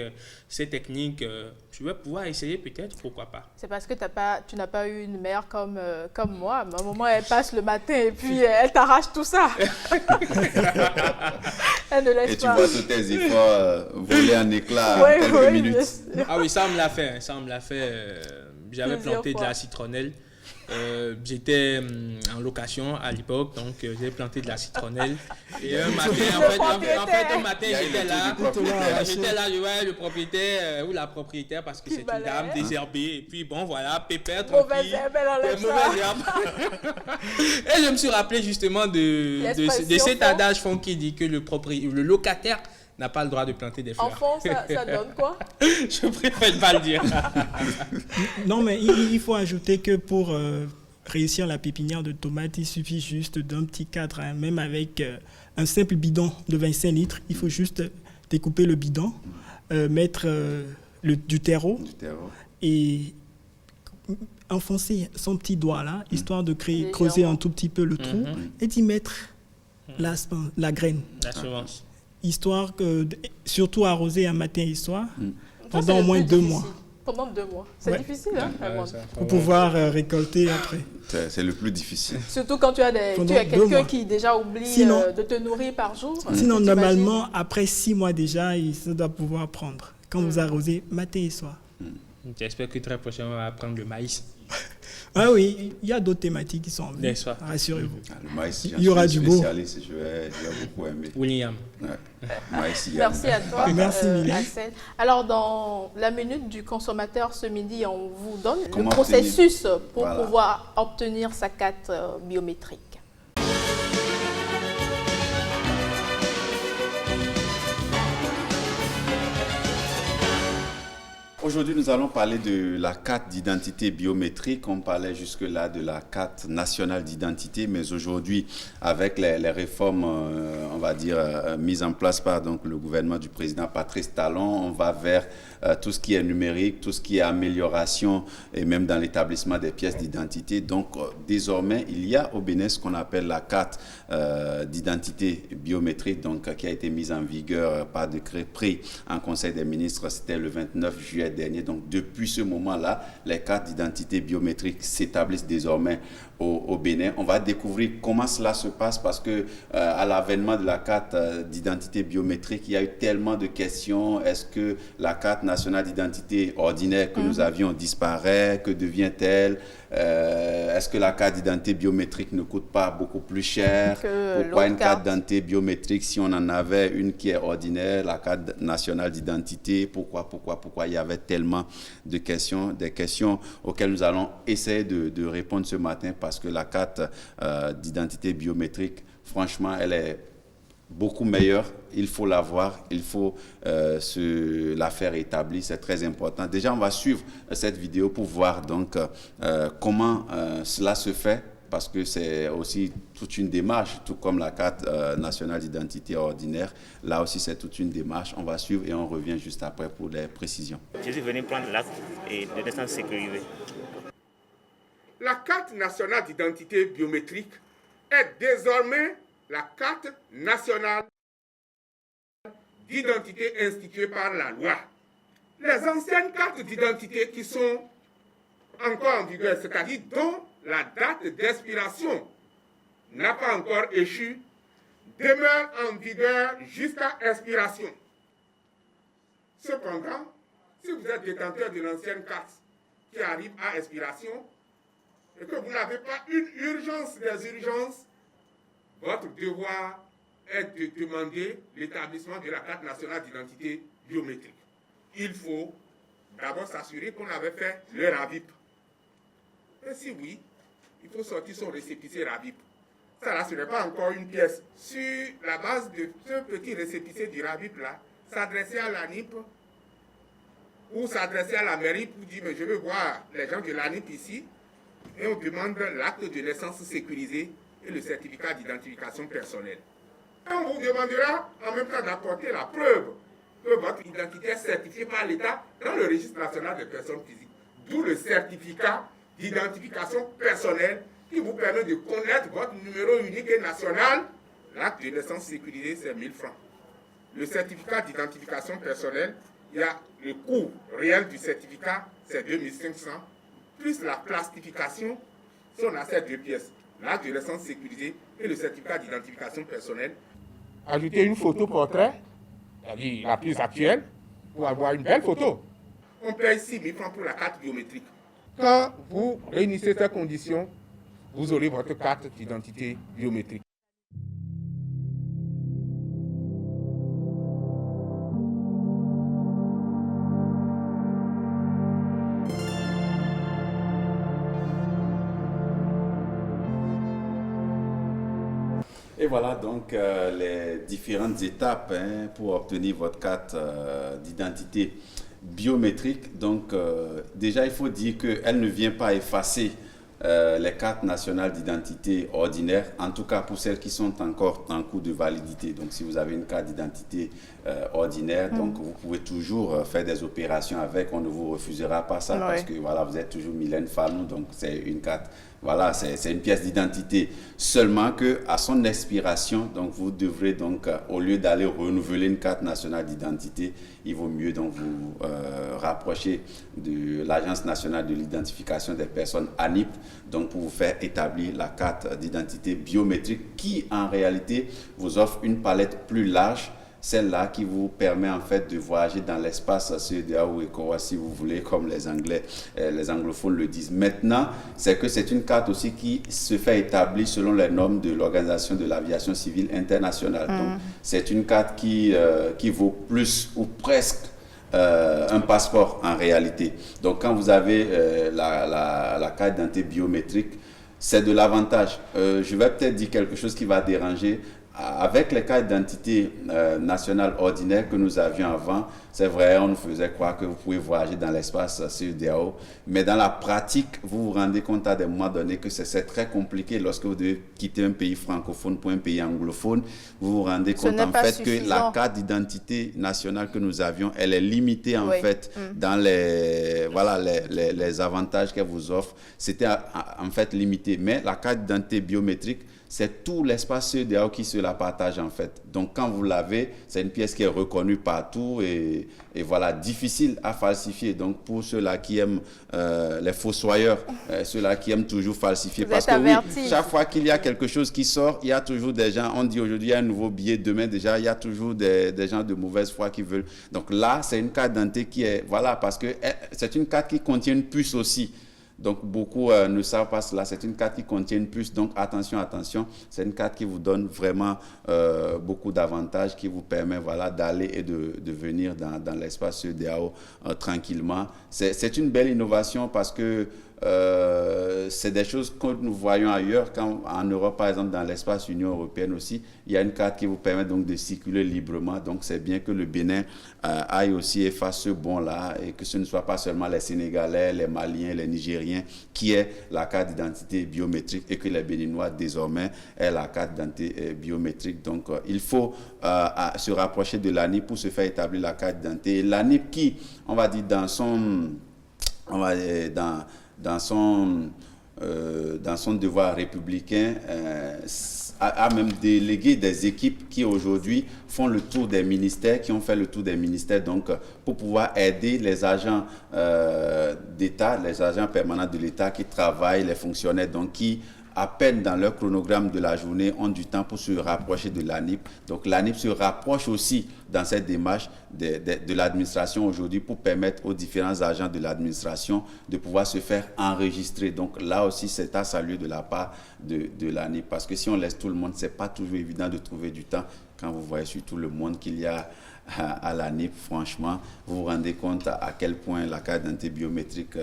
ces techniques, je vais pouvoir essayer peut-être, pourquoi pas. C'est parce que tu n'as pas eu une mère comme moi. Ma maman, elle passe le matin et puis elle t'arrache tout ça. Elle ne laisse pas. Et tu vois tous tes efforts voler en éclats en quelques minutes. Ah oui, ça on me l'a fait. J'avais planté de la citronnelle. J'étais en location à l'époque, donc j'ai planté de la citronnelle. Et un matin, j'étais là, je voyais le propriétaire ou la propriétaire, parce que c'est une dame désherbée. Et puis bon, voilà, pépère, tranquille. Mauvaise herbe. Et je me suis rappelé justement de cet adage fond qui dit que le locataire n'a pas le droit de planter des fleurs. Enfant, ça donne quoi? Je préfère pas le dire. Non, mais il faut ajouter que pour réussir la pépinière de tomates, il suffit juste d'un petit cadre, hein, même avec un simple bidon de 25 litres. Il faut juste découper le bidon, mettre du terreau et enfoncer son petit doigt là, histoire de creuser un tout petit peu le trou et d'y mettre la graine. La semence. Histoire que, surtout arroser un matin et soir, pendant au moins 2 mois. Pendant 2 mois. C'est difficile, hein? Pour pouvoir récolter après. C'est le plus difficile. Surtout quand tu as quelqu'un qui déjà oublie de te nourrir par jour. Sinon, normalement, après 6 mois déjà, ça doit pouvoir prendre. Quand vous arrosez matin et soir. J'espère que très prochainement, on va prendre le maïs. Ah oui, il y a d'autres thématiques qui sont en vue. Rassurez-vous. Le maïs, il y aura du beau. Je vais beaucoup aimer. William. Merci à toi. Merci, Mylène. Alors, dans la minute du consommateur ce midi, on vous donne le processus pour pouvoir obtenir sa carte biométrique. Aujourd'hui, nous allons parler de la carte d'identité biométrique. On parlait jusque-là de la carte nationale d'identité, mais aujourd'hui, avec les réformes, on va dire, mises en place par donc, le gouvernement du président Patrice Talon, on va vers tout ce qui est numérique, tout ce qui est amélioration, et même dans l'établissement des pièces d'identité. Donc, désormais, il y a au Bénin ce qu'on appelle la carte d'identité biométrique, donc, qui a été mise en vigueur par décret pris en Conseil des ministres. C'était le 29 juillet dernier. Donc, depuis ce moment-là, les cartes d'identité biométrique s'établissent désormais au Bénin. On va découvrir comment cela se passe parce que à l'avènement de la carte d'identité biométrique, il y a eu tellement de questions. Est-ce que la carte nationale d'identité ordinaire que nous avions disparaît? Que devient-elle? Est-ce que la carte d'identité biométrique ne coûte pas beaucoup plus cher? Pourquoi une carte d'identité biométrique si on en avait une qui est ordinaire, la carte nationale d'identité? Pourquoi il y avait tellement de questions, des questions auxquelles nous allons essayer de répondre ce matin parce que la carte d'identité biométrique, franchement, elle est beaucoup meilleure. Il faut l'avoir, il faut la faire établir, c'est très important. Déjà, on va suivre cette vidéo pour voir donc comment cela se fait parce que c'est aussi toute une démarche, tout comme la carte nationale d'identité ordinaire. Là aussi, c'est toute une démarche. On va suivre et on revient juste après pour les précisions. Je suis venu prendre l'acte de naissance sécurisé. La carte nationale d'identité biométrique est désormais la carte nationale d'identité instituée par la loi. Les anciennes cartes d'identité qui sont encore en vigueur, c'est-à-dire dont la date d'expiration n'a pas encore échu, demeurent en vigueur jusqu'à expiration. Cependant, si vous êtes détenteur d'une ancienne carte qui arrive à expiration et que vous n'avez pas une urgence des urgences, votre devoir est de demander l'établissement de la carte nationale d'identité biométrique. Il faut d'abord s'assurer qu'on avait fait le RAVIP. Et si oui, il faut sortir son récépissé RAVIP. Ça là, ce n'est pas encore une pièce. Sur la base de ce petit récépissé du RAVIP là, s'adresser à l'ANIP ou s'adresser à la mairie pour dire mais je veux voir les gens de l'ANIP ici et on demande l'acte de naissance sécurisé et le certificat d'identification personnelle. Et on vous demandera en même temps d'apporter la preuve que votre identité est certifiée par l'État dans le registre national des personnes physiques. D'où le certificat d'identification personnelle qui vous permet de connaître votre numéro unique et national. L'acte de naissance sécurisé, c'est 1000 francs. Le certificat d'identification personnelle, il y a le coût réel du certificat, c'est 2500, plus la plastification, si on a ces deux pièces, l'acte de naissance sécurisé et le certificat d'identification personnelle. Ajouter une photo portrait, c'est-à-dire la plus actuelle, pour avoir une belle photo. On paye 6 000 francs pour la carte biométrique. Quand vous réunissez ces conditions, vous aurez votre carte d'identité biométrique. Et voilà donc les différentes étapes pour obtenir votre carte d'identité biométrique. Donc déjà, il faut dire qu'elle ne vient pas effacer les cartes nationales d'identité ordinaires, en tout cas pour celles qui sont encore en cours de validité. Donc si vous avez une carte d'identité ordinaire, donc vous pouvez toujours faire des opérations avec, on ne vous refusera pas ça parce que voilà, vous êtes toujours Mylène Fanou, donc c'est une carte, voilà, c'est une pièce d'identité. Seulement que à son expiration, donc vous devrez donc au lieu d'aller renouveler une carte nationale d'identité, il vaut mieux donc vous rapprocher de l'Agence nationale de l'identification des personnes ANIP, donc pour vous faire établir la carte d'identité biométrique qui en réalité vous offre une palette plus large, celle-là qui vous permet en fait de voyager dans l'espace CEDEAO ou ECOWAS si vous voulez, comme les Anglais, les anglophones le disent. Maintenant, c'est que c'est une carte aussi qui se fait établir selon les normes de l'Organisation de l'aviation civile internationale. Donc, c'est une carte qui vaut plus ou presque un passeport en réalité. Donc, quand vous avez la carte d'identité biométrique, c'est de l'avantage. Je vais peut-être dire quelque chose qui va déranger. Avec les cartes d'identité nationale ordinaire que nous avions avant, c'est vrai, on nous faisait croire que vous pouvez voyager dans l'espace CEDEAO, mais dans la pratique, vous vous rendez compte à des moments donnés que c'est très compliqué lorsque vous devez quitter un pays francophone pour un pays anglophone. Vous vous rendez compte en fait que la carte d'identité nationale que nous avions, elle est limitée en fait dans les avantages qu'elle vous offre. C'était en fait limité, mais la carte d'identité biométrique, c'est tout l'espace CEDEAO qui se la partage en fait. Donc quand vous l'avez, c'est une pièce qui est reconnue partout et voilà, difficile à falsifier. Donc pour ceux-là qui aiment les fossoyeurs, ceux-là qui aiment toujours falsifier, parce que oui, chaque fois qu'il y a quelque chose qui sort, il y a toujours des gens, on dit aujourd'hui il y a un nouveau billet, demain déjà il y a toujours des gens de mauvaise foi qui veulent. Donc là, c'est une carte d'identité qui est, voilà, parce que c'est une carte qui contient une puce aussi. Donc, beaucoup ne savent pas cela. C'est une carte qui contient une puce. Donc, attention, attention. C'est une carte qui vous donne vraiment beaucoup d'avantages, qui vous permet voilà, d'aller et de venir dans l'espace CEDEAO tranquillement. C'est une belle innovation parce que c'est des choses que nous voyons ailleurs, quand en Europe, par exemple, dans l'espace Union européenne aussi, il y a une carte qui vous permet donc de circuler librement. Donc, c'est bien que le Bénin aille aussi et fasse ce bond-là et que ce ne soit pas seulement les Sénégalais, les Maliens, les Nigériens qui aient la carte d'identité biométrique et que les Béninois, désormais, aient la carte d'identité biométrique. Donc, il faut se rapprocher de l'ANIP pour se faire établir la carte d'identité. L'ANIP qui, on va dire, dans son devoir républicain, a même délégué des équipes qui aujourd'hui font le tour des ministères, qui ont fait le tour des ministères, donc pour pouvoir aider les agents d'État, les agents permanents de l'État qui travaillent, les fonctionnaires, donc qui à peine dans leur chronogramme de la journée, ont du temps pour se rapprocher de l'ANIP. Donc l'ANIP se rapproche aussi dans cette démarche de l'administration aujourd'hui pour permettre aux différents agents de l'administration de pouvoir se faire enregistrer. Donc là aussi, c'est à saluer de la part de l'ANIP. Parce que si on laisse tout le monde, ce n'est pas toujours évident de trouver du temps. Quand vous voyez surtout le monde qu'il y a à l'ANIP, franchement, vous vous rendez compte à quel point la carte d'identité biométrique...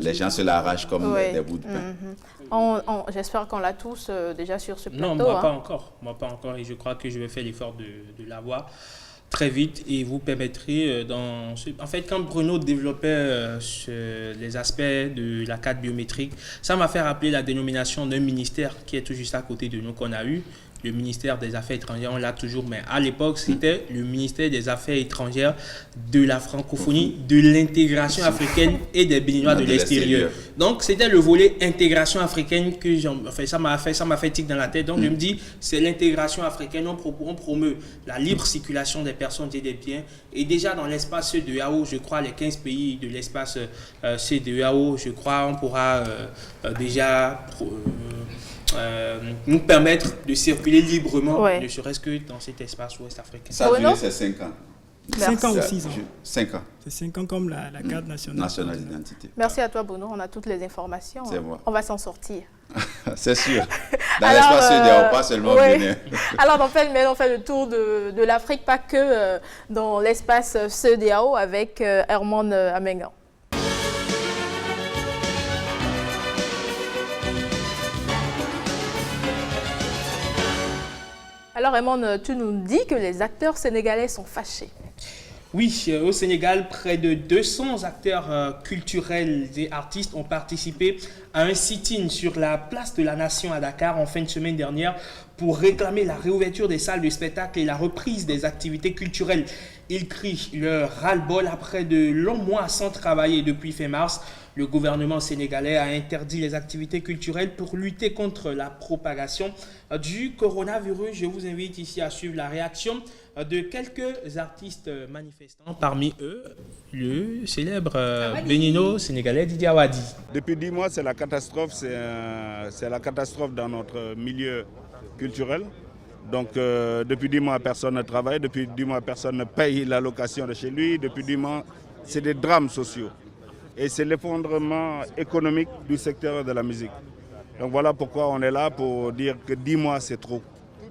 les gens se l'arrachent comme des bouts de pain. J'espère qu'on l'a tous déjà sur ce plateau. Non, moi pas encore. Moi pas encore. Et je crois que je vais faire l'effort de l'avoir très vite et vous permettrez En fait, quand Bruno développait les aspects de la carte biométrique, ça m'a fait rappeler la dénomination d'un ministère qui est tout juste à côté de nous qu'on a eu. Le ministère des Affaires étrangères, on l'a toujours, mais à l'époque, c'était le ministère des Affaires étrangères, de la francophonie, de l'intégration africaine et des Béninois de l'extérieur. Donc, c'était le volet intégration africaine que ça m'a fait tic dans la tête. Donc, je me dis, c'est l'intégration africaine, on promeut la libre circulation des personnes et des biens. Et déjà, dans l'espace CEDEAO, je crois, les 15 pays de l'espace CEDEAO, je crois, on pourra déjà... nous permettre de circuler librement, ne serait-ce que dans cet espace ouest africain. Ça a duré ces 5 ans. 5 ans ou 6 ans 5 ans. C'est 5 ans comme la carte nationale d'identité. Merci à toi, Bruno. On a toutes les informations. On va s'en sortir. C'est sûr. Dans l'espace CEDEAO, pas seulement au Bénin. Alors, on fait le tour de l'Afrique, pas que dans l'espace CEDEAO avec Herman Amengan. Alors, Raymond, tu nous dis que les acteurs sénégalais sont fâchés. Oui, au Sénégal, près de 200 acteurs culturels et artistes ont participé à un sit-in sur la place de la Nation à Dakar en fin de semaine dernière pour réclamer la réouverture des salles de spectacle et la reprise des activités culturelles. Ils crient leur ras-le-bol après de longs mois sans travailler depuis fin mars. Le gouvernement sénégalais a interdit les activités culturelles pour lutter contre la propagation du coronavirus. Je vous invite ici à suivre la réaction de quelques artistes manifestants. Parmi eux, le célèbre bénino-sénégalais Didier Awadi. Depuis 10 mois, c'est la catastrophe. C'est la catastrophe dans notre milieu culturel. Donc, depuis 10 mois, personne ne travaille. Depuis 10 mois, personne ne paye la location de chez lui. Depuis 10 mois, c'est des drames sociaux. Et c'est l'effondrement économique du secteur de la musique. Donc voilà pourquoi on est là pour dire que 10 mois c'est trop.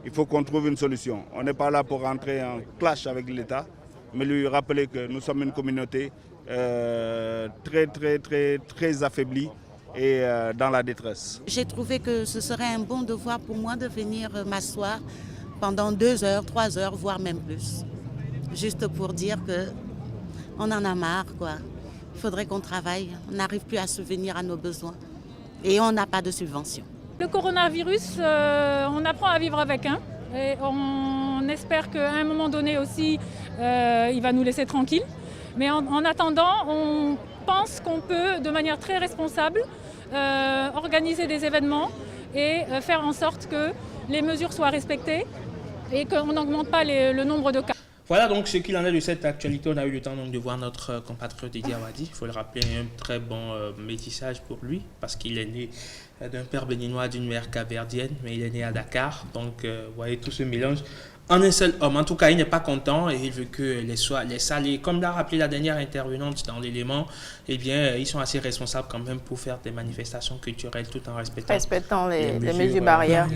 Il faut qu'on trouve une solution. On n'est pas là pour rentrer en clash avec l'État, mais lui rappeler que nous sommes une communauté très affaiblie et dans la détresse. J'ai trouvé que ce serait un bon devoir pour moi de venir m'asseoir pendant 2 heures, 3 heures, voire même plus. Juste pour dire qu'on en a marre, quoi. Il faudrait qu'on travaille, on n'arrive plus à subvenir à nos besoins et on n'a pas de subvention. Le coronavirus, on apprend à vivre avec et on espère qu'à un moment donné aussi, il va nous laisser tranquilles. Mais en attendant, on pense qu'on peut, de manière très responsable, organiser des événements et faire en sorte que les mesures soient respectées et qu'on n'augmente pas le nombre de cas. Voilà donc ce qu'il en est de cette actualité. On a eu le temps donc de voir notre compatriote Didier Awadi. Il faut le rappeler, un très bon métissage pour lui parce qu'il est né d'un père béninois, d'une mère capverdienne, mais il est né à Dakar. Donc, vous voyez tout ce mélange en un seul homme. En tout cas, il n'est pas content et il veut que les salés, comme l'a rappelé la dernière intervenante dans l'élément, eh bien, ils sont assez responsables quand même pour faire des manifestations culturelles tout en respectant les mesures barrières.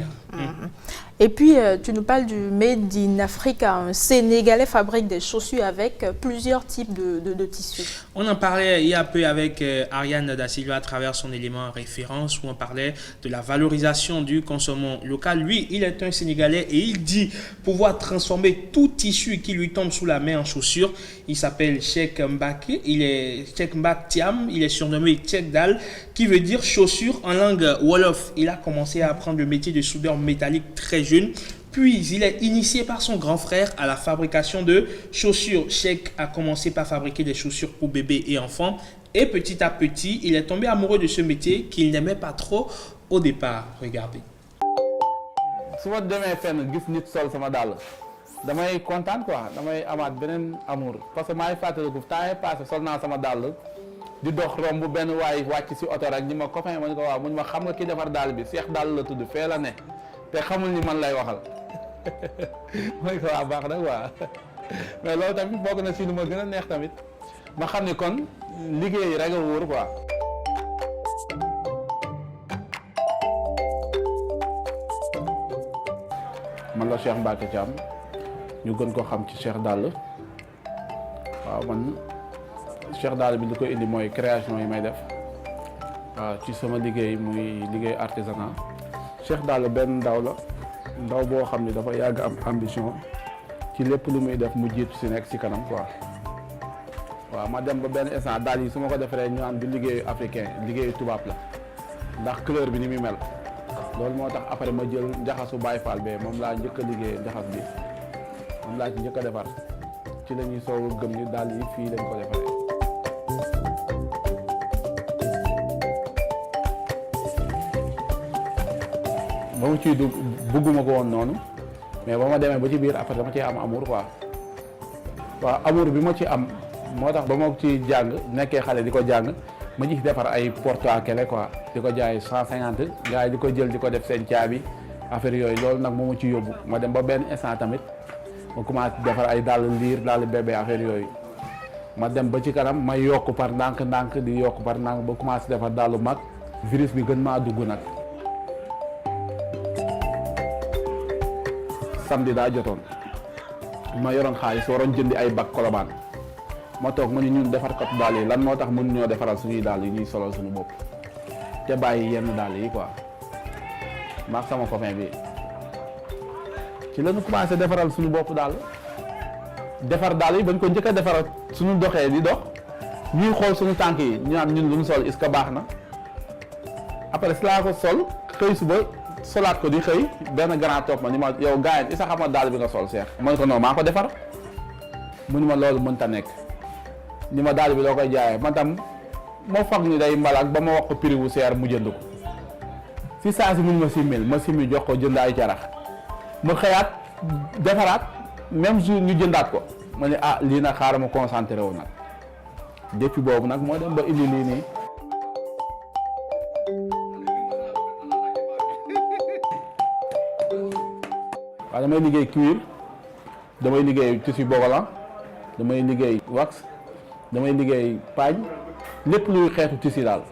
Et puis, tu nous parles du Made in Africa. Un Sénégalais fabrique des chaussures avec plusieurs types de tissus. On en parlait il y a peu avec Ariane Da Silva à travers son élément référence où on parlait de la valorisation du consommant local. Lui, il est un Sénégalais et il dit pouvoir transformer tout tissu qui lui tombe sous la main en chaussures. Il s'appelle Cheikh Mbake, il est Cheikh Mbak Thiam, il est surnommé Cheikh Dal, qui veut dire chaussure en langue Wolof. Il a commencé à apprendre le métier de soudeur métallique très jeune. Puis, il est initié par son grand frère à la fabrication de chaussures. Cheikh a commencé par fabriquer des chaussures pour bébés et enfants. Et petit à petit, il est tombé amoureux de ce métier qu'il n'aimait pas trop au départ. Regardez. su ma demee fenn gis nit sol sama dàll damay kontaan quoi damay amaat beneen amour parce que maa ngi fàttaliku temps yii passé sol naa sama dàll di dox romb benn waay wàcc si oto rek ñi ma copain ma ni ko waaw mu ñu ma xam nga ki defar dàll bi Cheikh Dàll la tudd fee la ne te xamul ni man lay waxal ma ni ko waa baax na quoi mais loolu tamit bokk na si lu ma gën a neex tamit ma xam ni kon liggéey rek a wóor quoi. man la Cheikh Mbacke Thiam ñu gën ko xam ci Cheikh Dàll waaw man Cheikh Dàll bi li koy indi mooy création yi may def waaw ci sama liggéey muy liggéey artisanat Cheikh Dàll benn ndaw boo xam ne dafa yàgg am ambition ci lépp lu muy def mu jiitu si nekk si kanam quoi waaw ma dem ba benn instant daal yi su ma ko defaree ñu naan du liggéeyu africain liggéeyu tubaab la ndax couleur bi ni muy mel. loolu moo tax après ma jël njaxasu Baye Fall be moom laa njëkk a liggéey njaxas bi moom laa ci njëkk a defar ci la ñuy soog a gëm ni daal yi fii lañ ko defaree. ba mu ciy dugg bugguma ko woon noonu mais ba ma demee ba ci biir après dama cee am amour quoi waaw amour bi ma ci am moo tax ba ma ci jàng nekkee xale di ko jàng ma ci defar ay porte-clés quoi di ko jaay 150 gars yi di ko jël di ko def seen caabi affaire yooyu loolu nag moo ma ci yóbbu ma dem ba benn instant tamit ma commencé defar ay dàll liir dàll bébé affaire yooyu ma dem ba ci kanam may yokk par ndànk-ndànk di yokk par ndànk ba commencé defar dàllu mag virus bi gën maa dugg nag. samedi daa jotoon ma yoroon xaalis waroon jëndi ay bac Colobane ma toog ma ni ñun defarkat daal yi lan moo tax mënu ñoo defaral suñuy daal yi ñuy solal suñu bopp te bàyyi yenn daal yi quoi maak sama copain bi ci la ñu commencé defaral suñu bopp daal defar daal yi bañ ko njëkk a defaral suñu doxee di dox ñuy xool suñu tànk yi ñu naan ñun lu mu sol est-ce que baax na après si laa ko sol xëy suba solaat ko di xëy benn grand topp ma ni ma yow gars yi isa xam nga daal bi nga sol seex ma ne ko non maa ko defar mu ni ma loolu mënta nekk ni ma daal bi doo koy jaayee man tam moo foog ni day mbalak ba ma wax ko prix wu seer mu jënd ko si saa si mun ma simmi jox ko jënd ay carax mu xëyaat defaraat même jour ñu jëndaat ko ma ne ah lii nag xaaral ma concentré wu nag depuis boobu nag moo dem ba indi lii nii. waaw damay liggéey cuir damay liggéey tissu bogolan damay liggéey wax damay liggéey paañ lépp luy xeetu tissu daal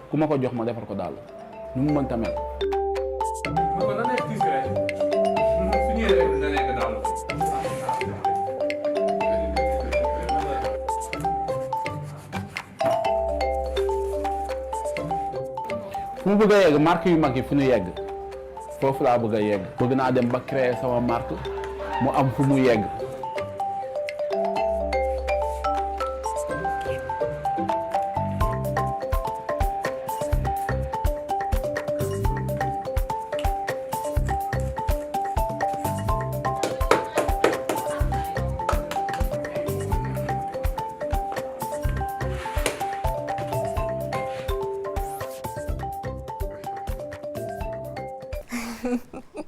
ku ma ko jox ma defar ko daal nu mu mënta mel. fu mu bëgg a yegg marque yu mag yi fu ñu yegg foofu laa bëgg a yegg bëgg naa dem ba créer sama marque mu am fu mu yegg.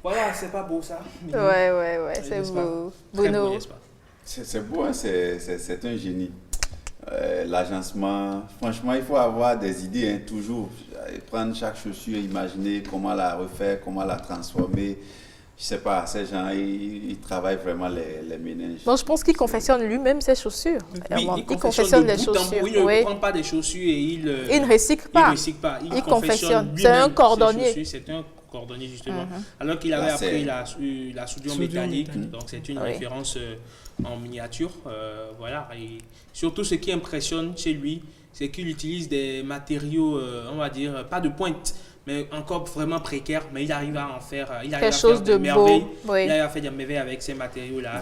Voilà, c'est pas beau ça. Ouais, c'est beau. Bruno. C'est beau, hein, c'est un génie. L'agencement, franchement, il faut avoir des idées, hein, toujours. Prendre chaque chaussure, imaginer comment la refaire, comment la transformer. Je sais pas, ces gens, ils travaillent vraiment les méninges. Donc je pense qu'il confectionne lui-même ses chaussures. Oui, Il confectionne les chaussures. Il ne prend pas des chaussures et il ne recycle pas. Il confectionne. C'est un cordonnier. C'est un cordonnier justement. Alors qu'il avait appris la soudure métallique. Donc c'est une référence en miniature. Voilà. Et surtout ce qui impressionne chez lui, c'est qu'il utilise des matériaux, on va dire, pas de pointe, mais encore vraiment précaire, mais il arrive à en faire, quelque chose de beau. Oui. Il arrive à faire des merveilles avec ces matériaux-là.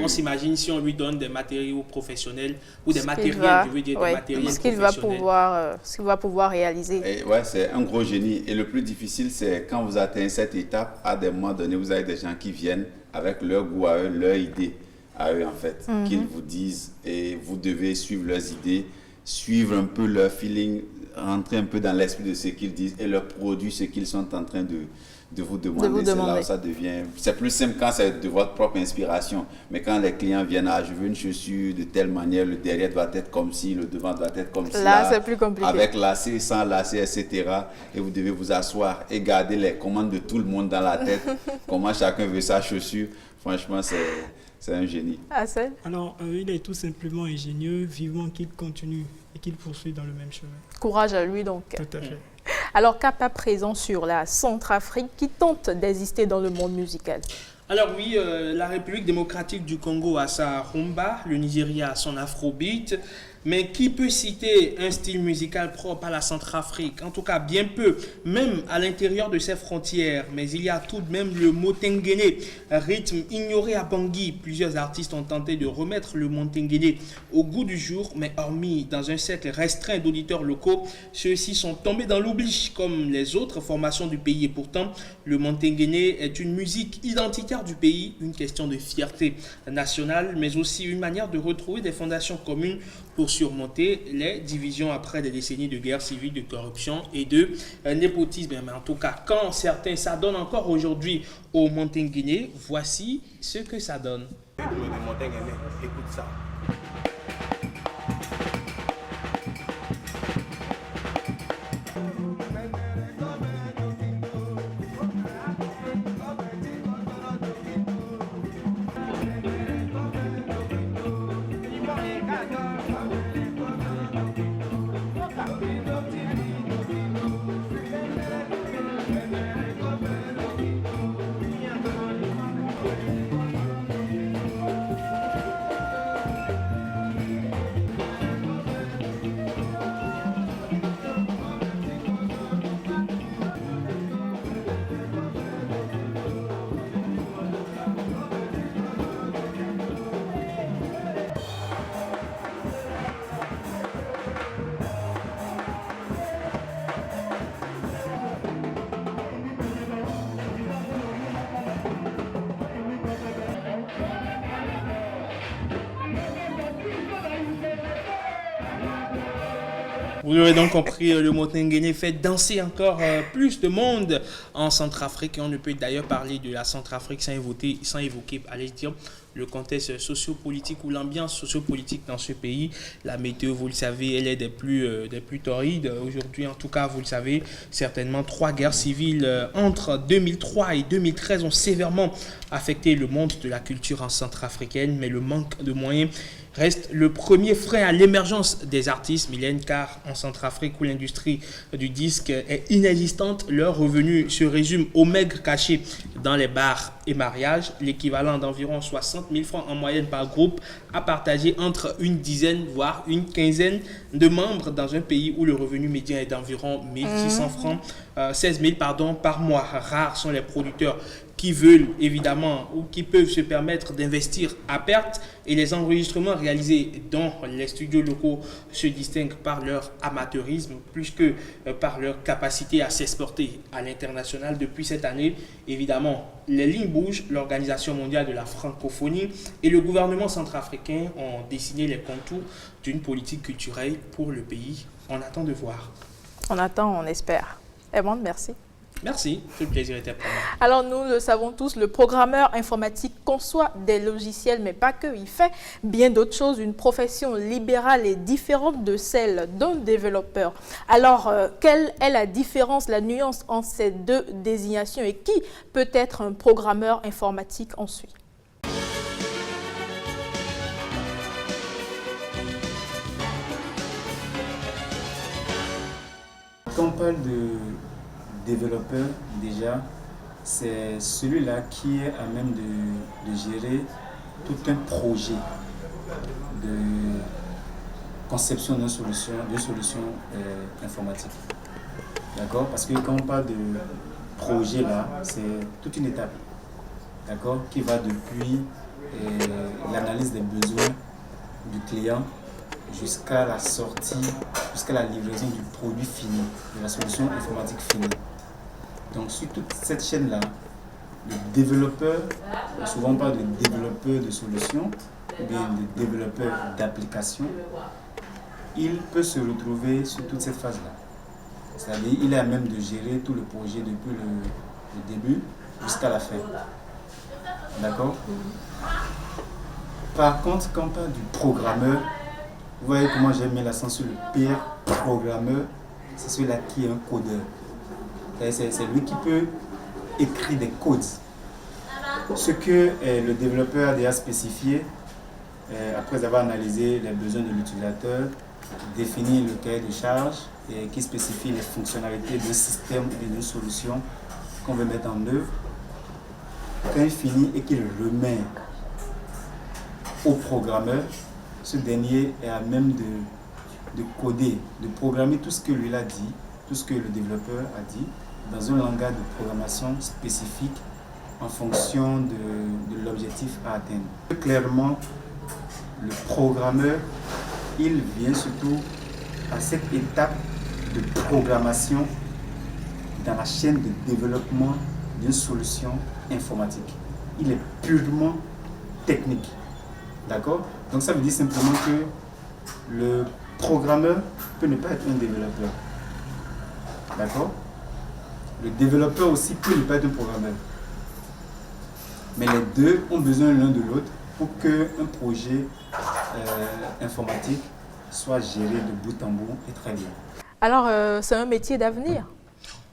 On s'imagine si on lui donne des matériaux professionnels ou des matériels, je veux dire, des matériels professionnels. Ce qu'il va pouvoir réaliser. Ouais, c'est un gros génie. Et le plus difficile, c'est quand vous atteignez cette étape, à des moments donnés, vous avez des gens qui viennent avec leur goût à eux, leur idée à eux, en fait, qu'ils vous disent, et vous devez suivre leurs idées, suivre un peu leur feeling, rentrer un peu dans l'esprit de ce qu'ils disent et leur produire ce qu'ils sont en train de vous demander. C'est là où ça devient... C'est plus simple quand c'est de votre propre inspiration. Mais quand les clients viennent, je veux une chaussure de telle manière, le derrière doit être comme ci, le devant doit être comme ci. Là, c'est plus compliqué. Avec lacet, sans lacet, etc. Et vous devez vous asseoir et garder les commandes de tout le monde dans la tête. Comment chacun veut sa chaussure. Franchement, c'est un génie. Hassel? Alors, il est tout simplement ingénieux, vivant qu'il continue et qu'il poursuit dans le même chemin. Courage à lui donc. Tout à fait. Alors, cap à présent sur la Centrafrique qui tente d'exister dans le monde musical. Alors oui, la République démocratique du Congo a sa rumba, le Nigeria a son afrobeat, mais qui peut citer un style musical propre à la Centrafrique? En tout cas, bien peu, même à l'intérieur de ses frontières. Mais il y a tout de même le motengene, rythme ignoré à Bangui. Plusieurs artistes ont tenté de remettre le motengene au goût du jour, mais hormis dans un cercle restreint d'auditeurs locaux, ceux-ci sont tombés dans l'oubli, comme les autres formations du pays. Et pourtant, le motengene est une musique identitaire du pays, une question de fierté nationale, mais aussi une manière de retrouver des fondations communes pour surmonter les divisions après des décennies de guerre civile, de corruption et de népotisme. Mais en tout cas, quand certains s'adonnent encore aujourd'hui au motengene, voici ce que ça donne. Écoute ça. Vous l'aurez donc compris, le motengene fait danser encore plus de monde en Centrafrique. Et on ne peut d'ailleurs parler de la Centrafrique sans évoquer, allez dire, le contexte sociopolitique ou l'ambiance sociopolitique dans ce pays. La météo, vous le savez, elle est des plus torrides. Aujourd'hui, en tout cas, vous le savez, certainement 3 guerres civiles entre 2003 et 2013 ont sévèrement affecté le monde de la culture en centrafricaine, mais le manque de moyens reste le premier frein à l'émergence des artistes, Mylène, car en Centrafrique où l'industrie du disque est inexistante, leurs revenus se résument au maigre cachet dans les bars et mariages, l'équivalent d'environ 60 000 francs en moyenne par groupe à partager entre une dizaine, voire une quinzaine de membres dans un pays où le revenu médian est d'environ 1600 francs, 16 000 par mois. Rares sont les producteurs qui veulent évidemment ou qui peuvent se permettre d'investir à perte, et les enregistrements réalisés dans les studios locaux se distinguent par leur amateurisme plus que par leur capacité à s'exporter à l'international. Depuis cette année, évidemment, les lignes bougent. L'Organisation mondiale de la francophonie et le gouvernement centrafricain ont dessiné les contours d'une politique culturelle pour le pays. On attend de voir. On attend, on espère. Evan, merci. Merci, tout le plaisir était pour moi. Alors nous le savons tous, le programmeur informatique conçoit des logiciels, mais pas que, il fait bien d'autres choses. Une profession libérale est différente de celle d'un développeur. Alors, quelle est la différence, la nuance entre ces deux désignations et qui peut être un programmeur informatique ensuite? Quand on parle de développeur, déjà, c'est celui-là qui est à même de gérer tout un projet de conception d'une solution informatique. D'accord? Parce que quand on parle de projet là, c'est toute une étape, d'accord, qui va depuis l'analyse des besoins du client jusqu'à la sortie, jusqu'à la livraison du produit fini, de la solution informatique finie. Donc sur toute cette chaîne-là, le développeur, souvent on parle de développeur de solutions ou bien de développeur d'applications, il peut se retrouver sur toute cette phase-là. C'est-à-dire il est à même de gérer tout le projet depuis le début jusqu'à la fin. D'accord? Par contre, quand on parle du programmeur, vous voyez comment j'ai mis l'accent sur le pire programmeur, c'est celui-là qui est un codeur. C'est lui qui peut écrire des codes. Ce que le développeur a déjà spécifié, après avoir analysé les besoins de l'utilisateur, définir le cahier de charge et qui spécifie les fonctionnalités d'un système et d'une solution qu'on veut mettre en œuvre. Quand il finit et qu'il remet au programmeur, ce dernier est à même de coder, de programmer tout ce que lui a dit, tout ce que le développeur a dit, dans un langage de programmation spécifique en fonction de l'objectif à atteindre. Clairement, le programmeur, il vient surtout à cette étape de programmation dans la chaîne de développement d'une solution informatique. Il est purement technique. D'accord? Donc ça veut dire simplement que le programmeur peut ne pas être un développeur. D'accord? Le développeur aussi peut ne pas être un programmeur. Mais les deux ont besoin l'un de l'autre pour qu'un projet informatique soit géré de bout en bout et très bien. Alors, c'est un métier d'avenir.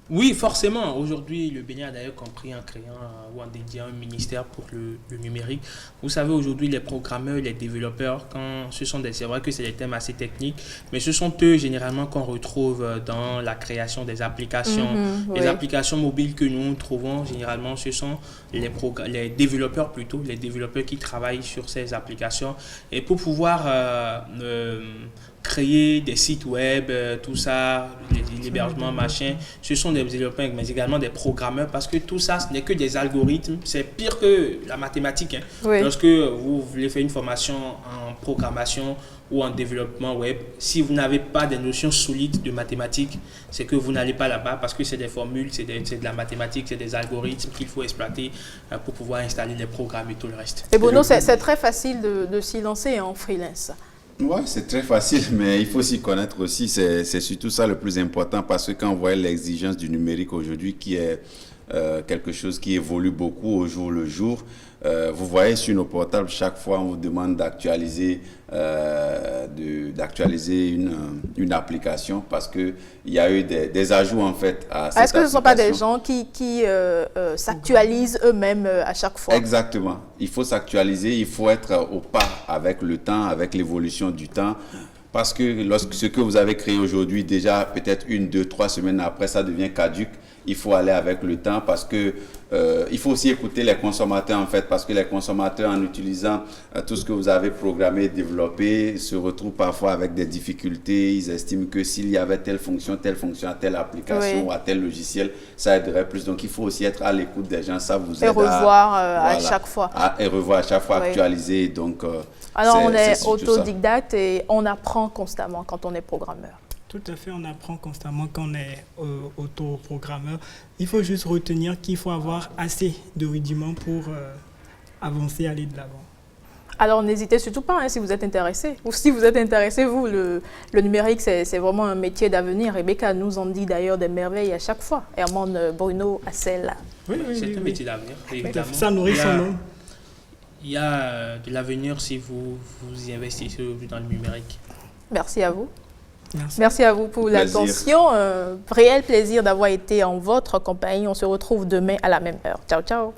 Oui, forcément. Aujourd'hui, le Bénin a d'ailleurs compris en créant ou en dédiant un ministère pour le numérique. Vous savez, aujourd'hui, les programmeurs, les développeurs, c'est vrai que c'est des thèmes assez techniques, mais ce sont eux généralement qu'on retrouve dans la création des applications. Les applications mobiles que nous trouvons généralement, ce sont les développeurs plutôt, les développeurs qui travaillent sur ces applications. Et pour pouvoir créer des sites web, tout ça, l'hébergement, machin, ce sont des développeurs, mais également des programmeurs, parce que tout ça, ce n'est que des algorithmes. C'est pire que la mathématique. Hein. Oui. Lorsque vous voulez faire une formation en programmation ou en développement web, si vous n'avez pas des notions solides de mathématiques, c'est que vous n'allez pas là-bas, parce que c'est des formules, c'est de la mathématique, c'est des algorithmes qu'il faut exploiter pour pouvoir installer les programmes et tout le reste. Et Bruno, c'est très facile de s'y lancer en freelance. Oui, c'est très facile, mais il faut s'y connaître aussi. C'est surtout ça le plus important, parce que quand on voit l'exigence du numérique aujourd'hui, qui est quelque chose qui évolue beaucoup au jour le jour, vous voyez sur nos portables, chaque fois on vous demande d'actualiser une application, parce qu'il y a eu des ajouts en fait à cette application. Est-ce que ce ne sont pas des gens qui s'actualisent eux-mêmes à chaque fois? Exactement. Il faut s'actualiser, il faut être au pas avec le temps, avec l'évolution du temps. Parce que ce que vous avez créé aujourd'hui, déjà peut-être 1, 2, 3 semaines après, ça devient caduque. Il faut aller avec le temps, parce que il faut aussi écouter les consommateurs en fait, parce que les consommateurs, en utilisant tout ce que vous avez programmé, développé, se retrouvent parfois avec des difficultés. Ils estiment que s'il y avait telle fonction à telle application ou à tel logiciel, ça aiderait plus. Donc il faut aussi être à l'écoute des gens, ça vous aide revoir à chaque fois. Et revoir à chaque fois, actualiser. Donc, alors on est autodidacte et on apprend constamment quand on est programmeur. Tout à fait, on apprend constamment quand on est autoprogrammeur. Il faut juste retenir qu'il faut avoir assez de rudiments pour avancer, aller de l'avant. Alors n'hésitez surtout pas hein, si vous êtes intéressé. Ou si vous êtes intéressé, vous, le numérique, c'est vraiment un métier d'avenir. Rebecca nous en dit d'ailleurs des merveilles à chaque fois. Herman Bruno Assel. Oui, c'est un métier d'avenir, évidemment. Ça nourrit son nom. Il y a de l'avenir si vous y investissez dans le numérique. Merci à vous. Merci à vous pour l'attention. Réel plaisir d'avoir été en votre compagnie. On se retrouve demain à la même heure. Ciao, ciao.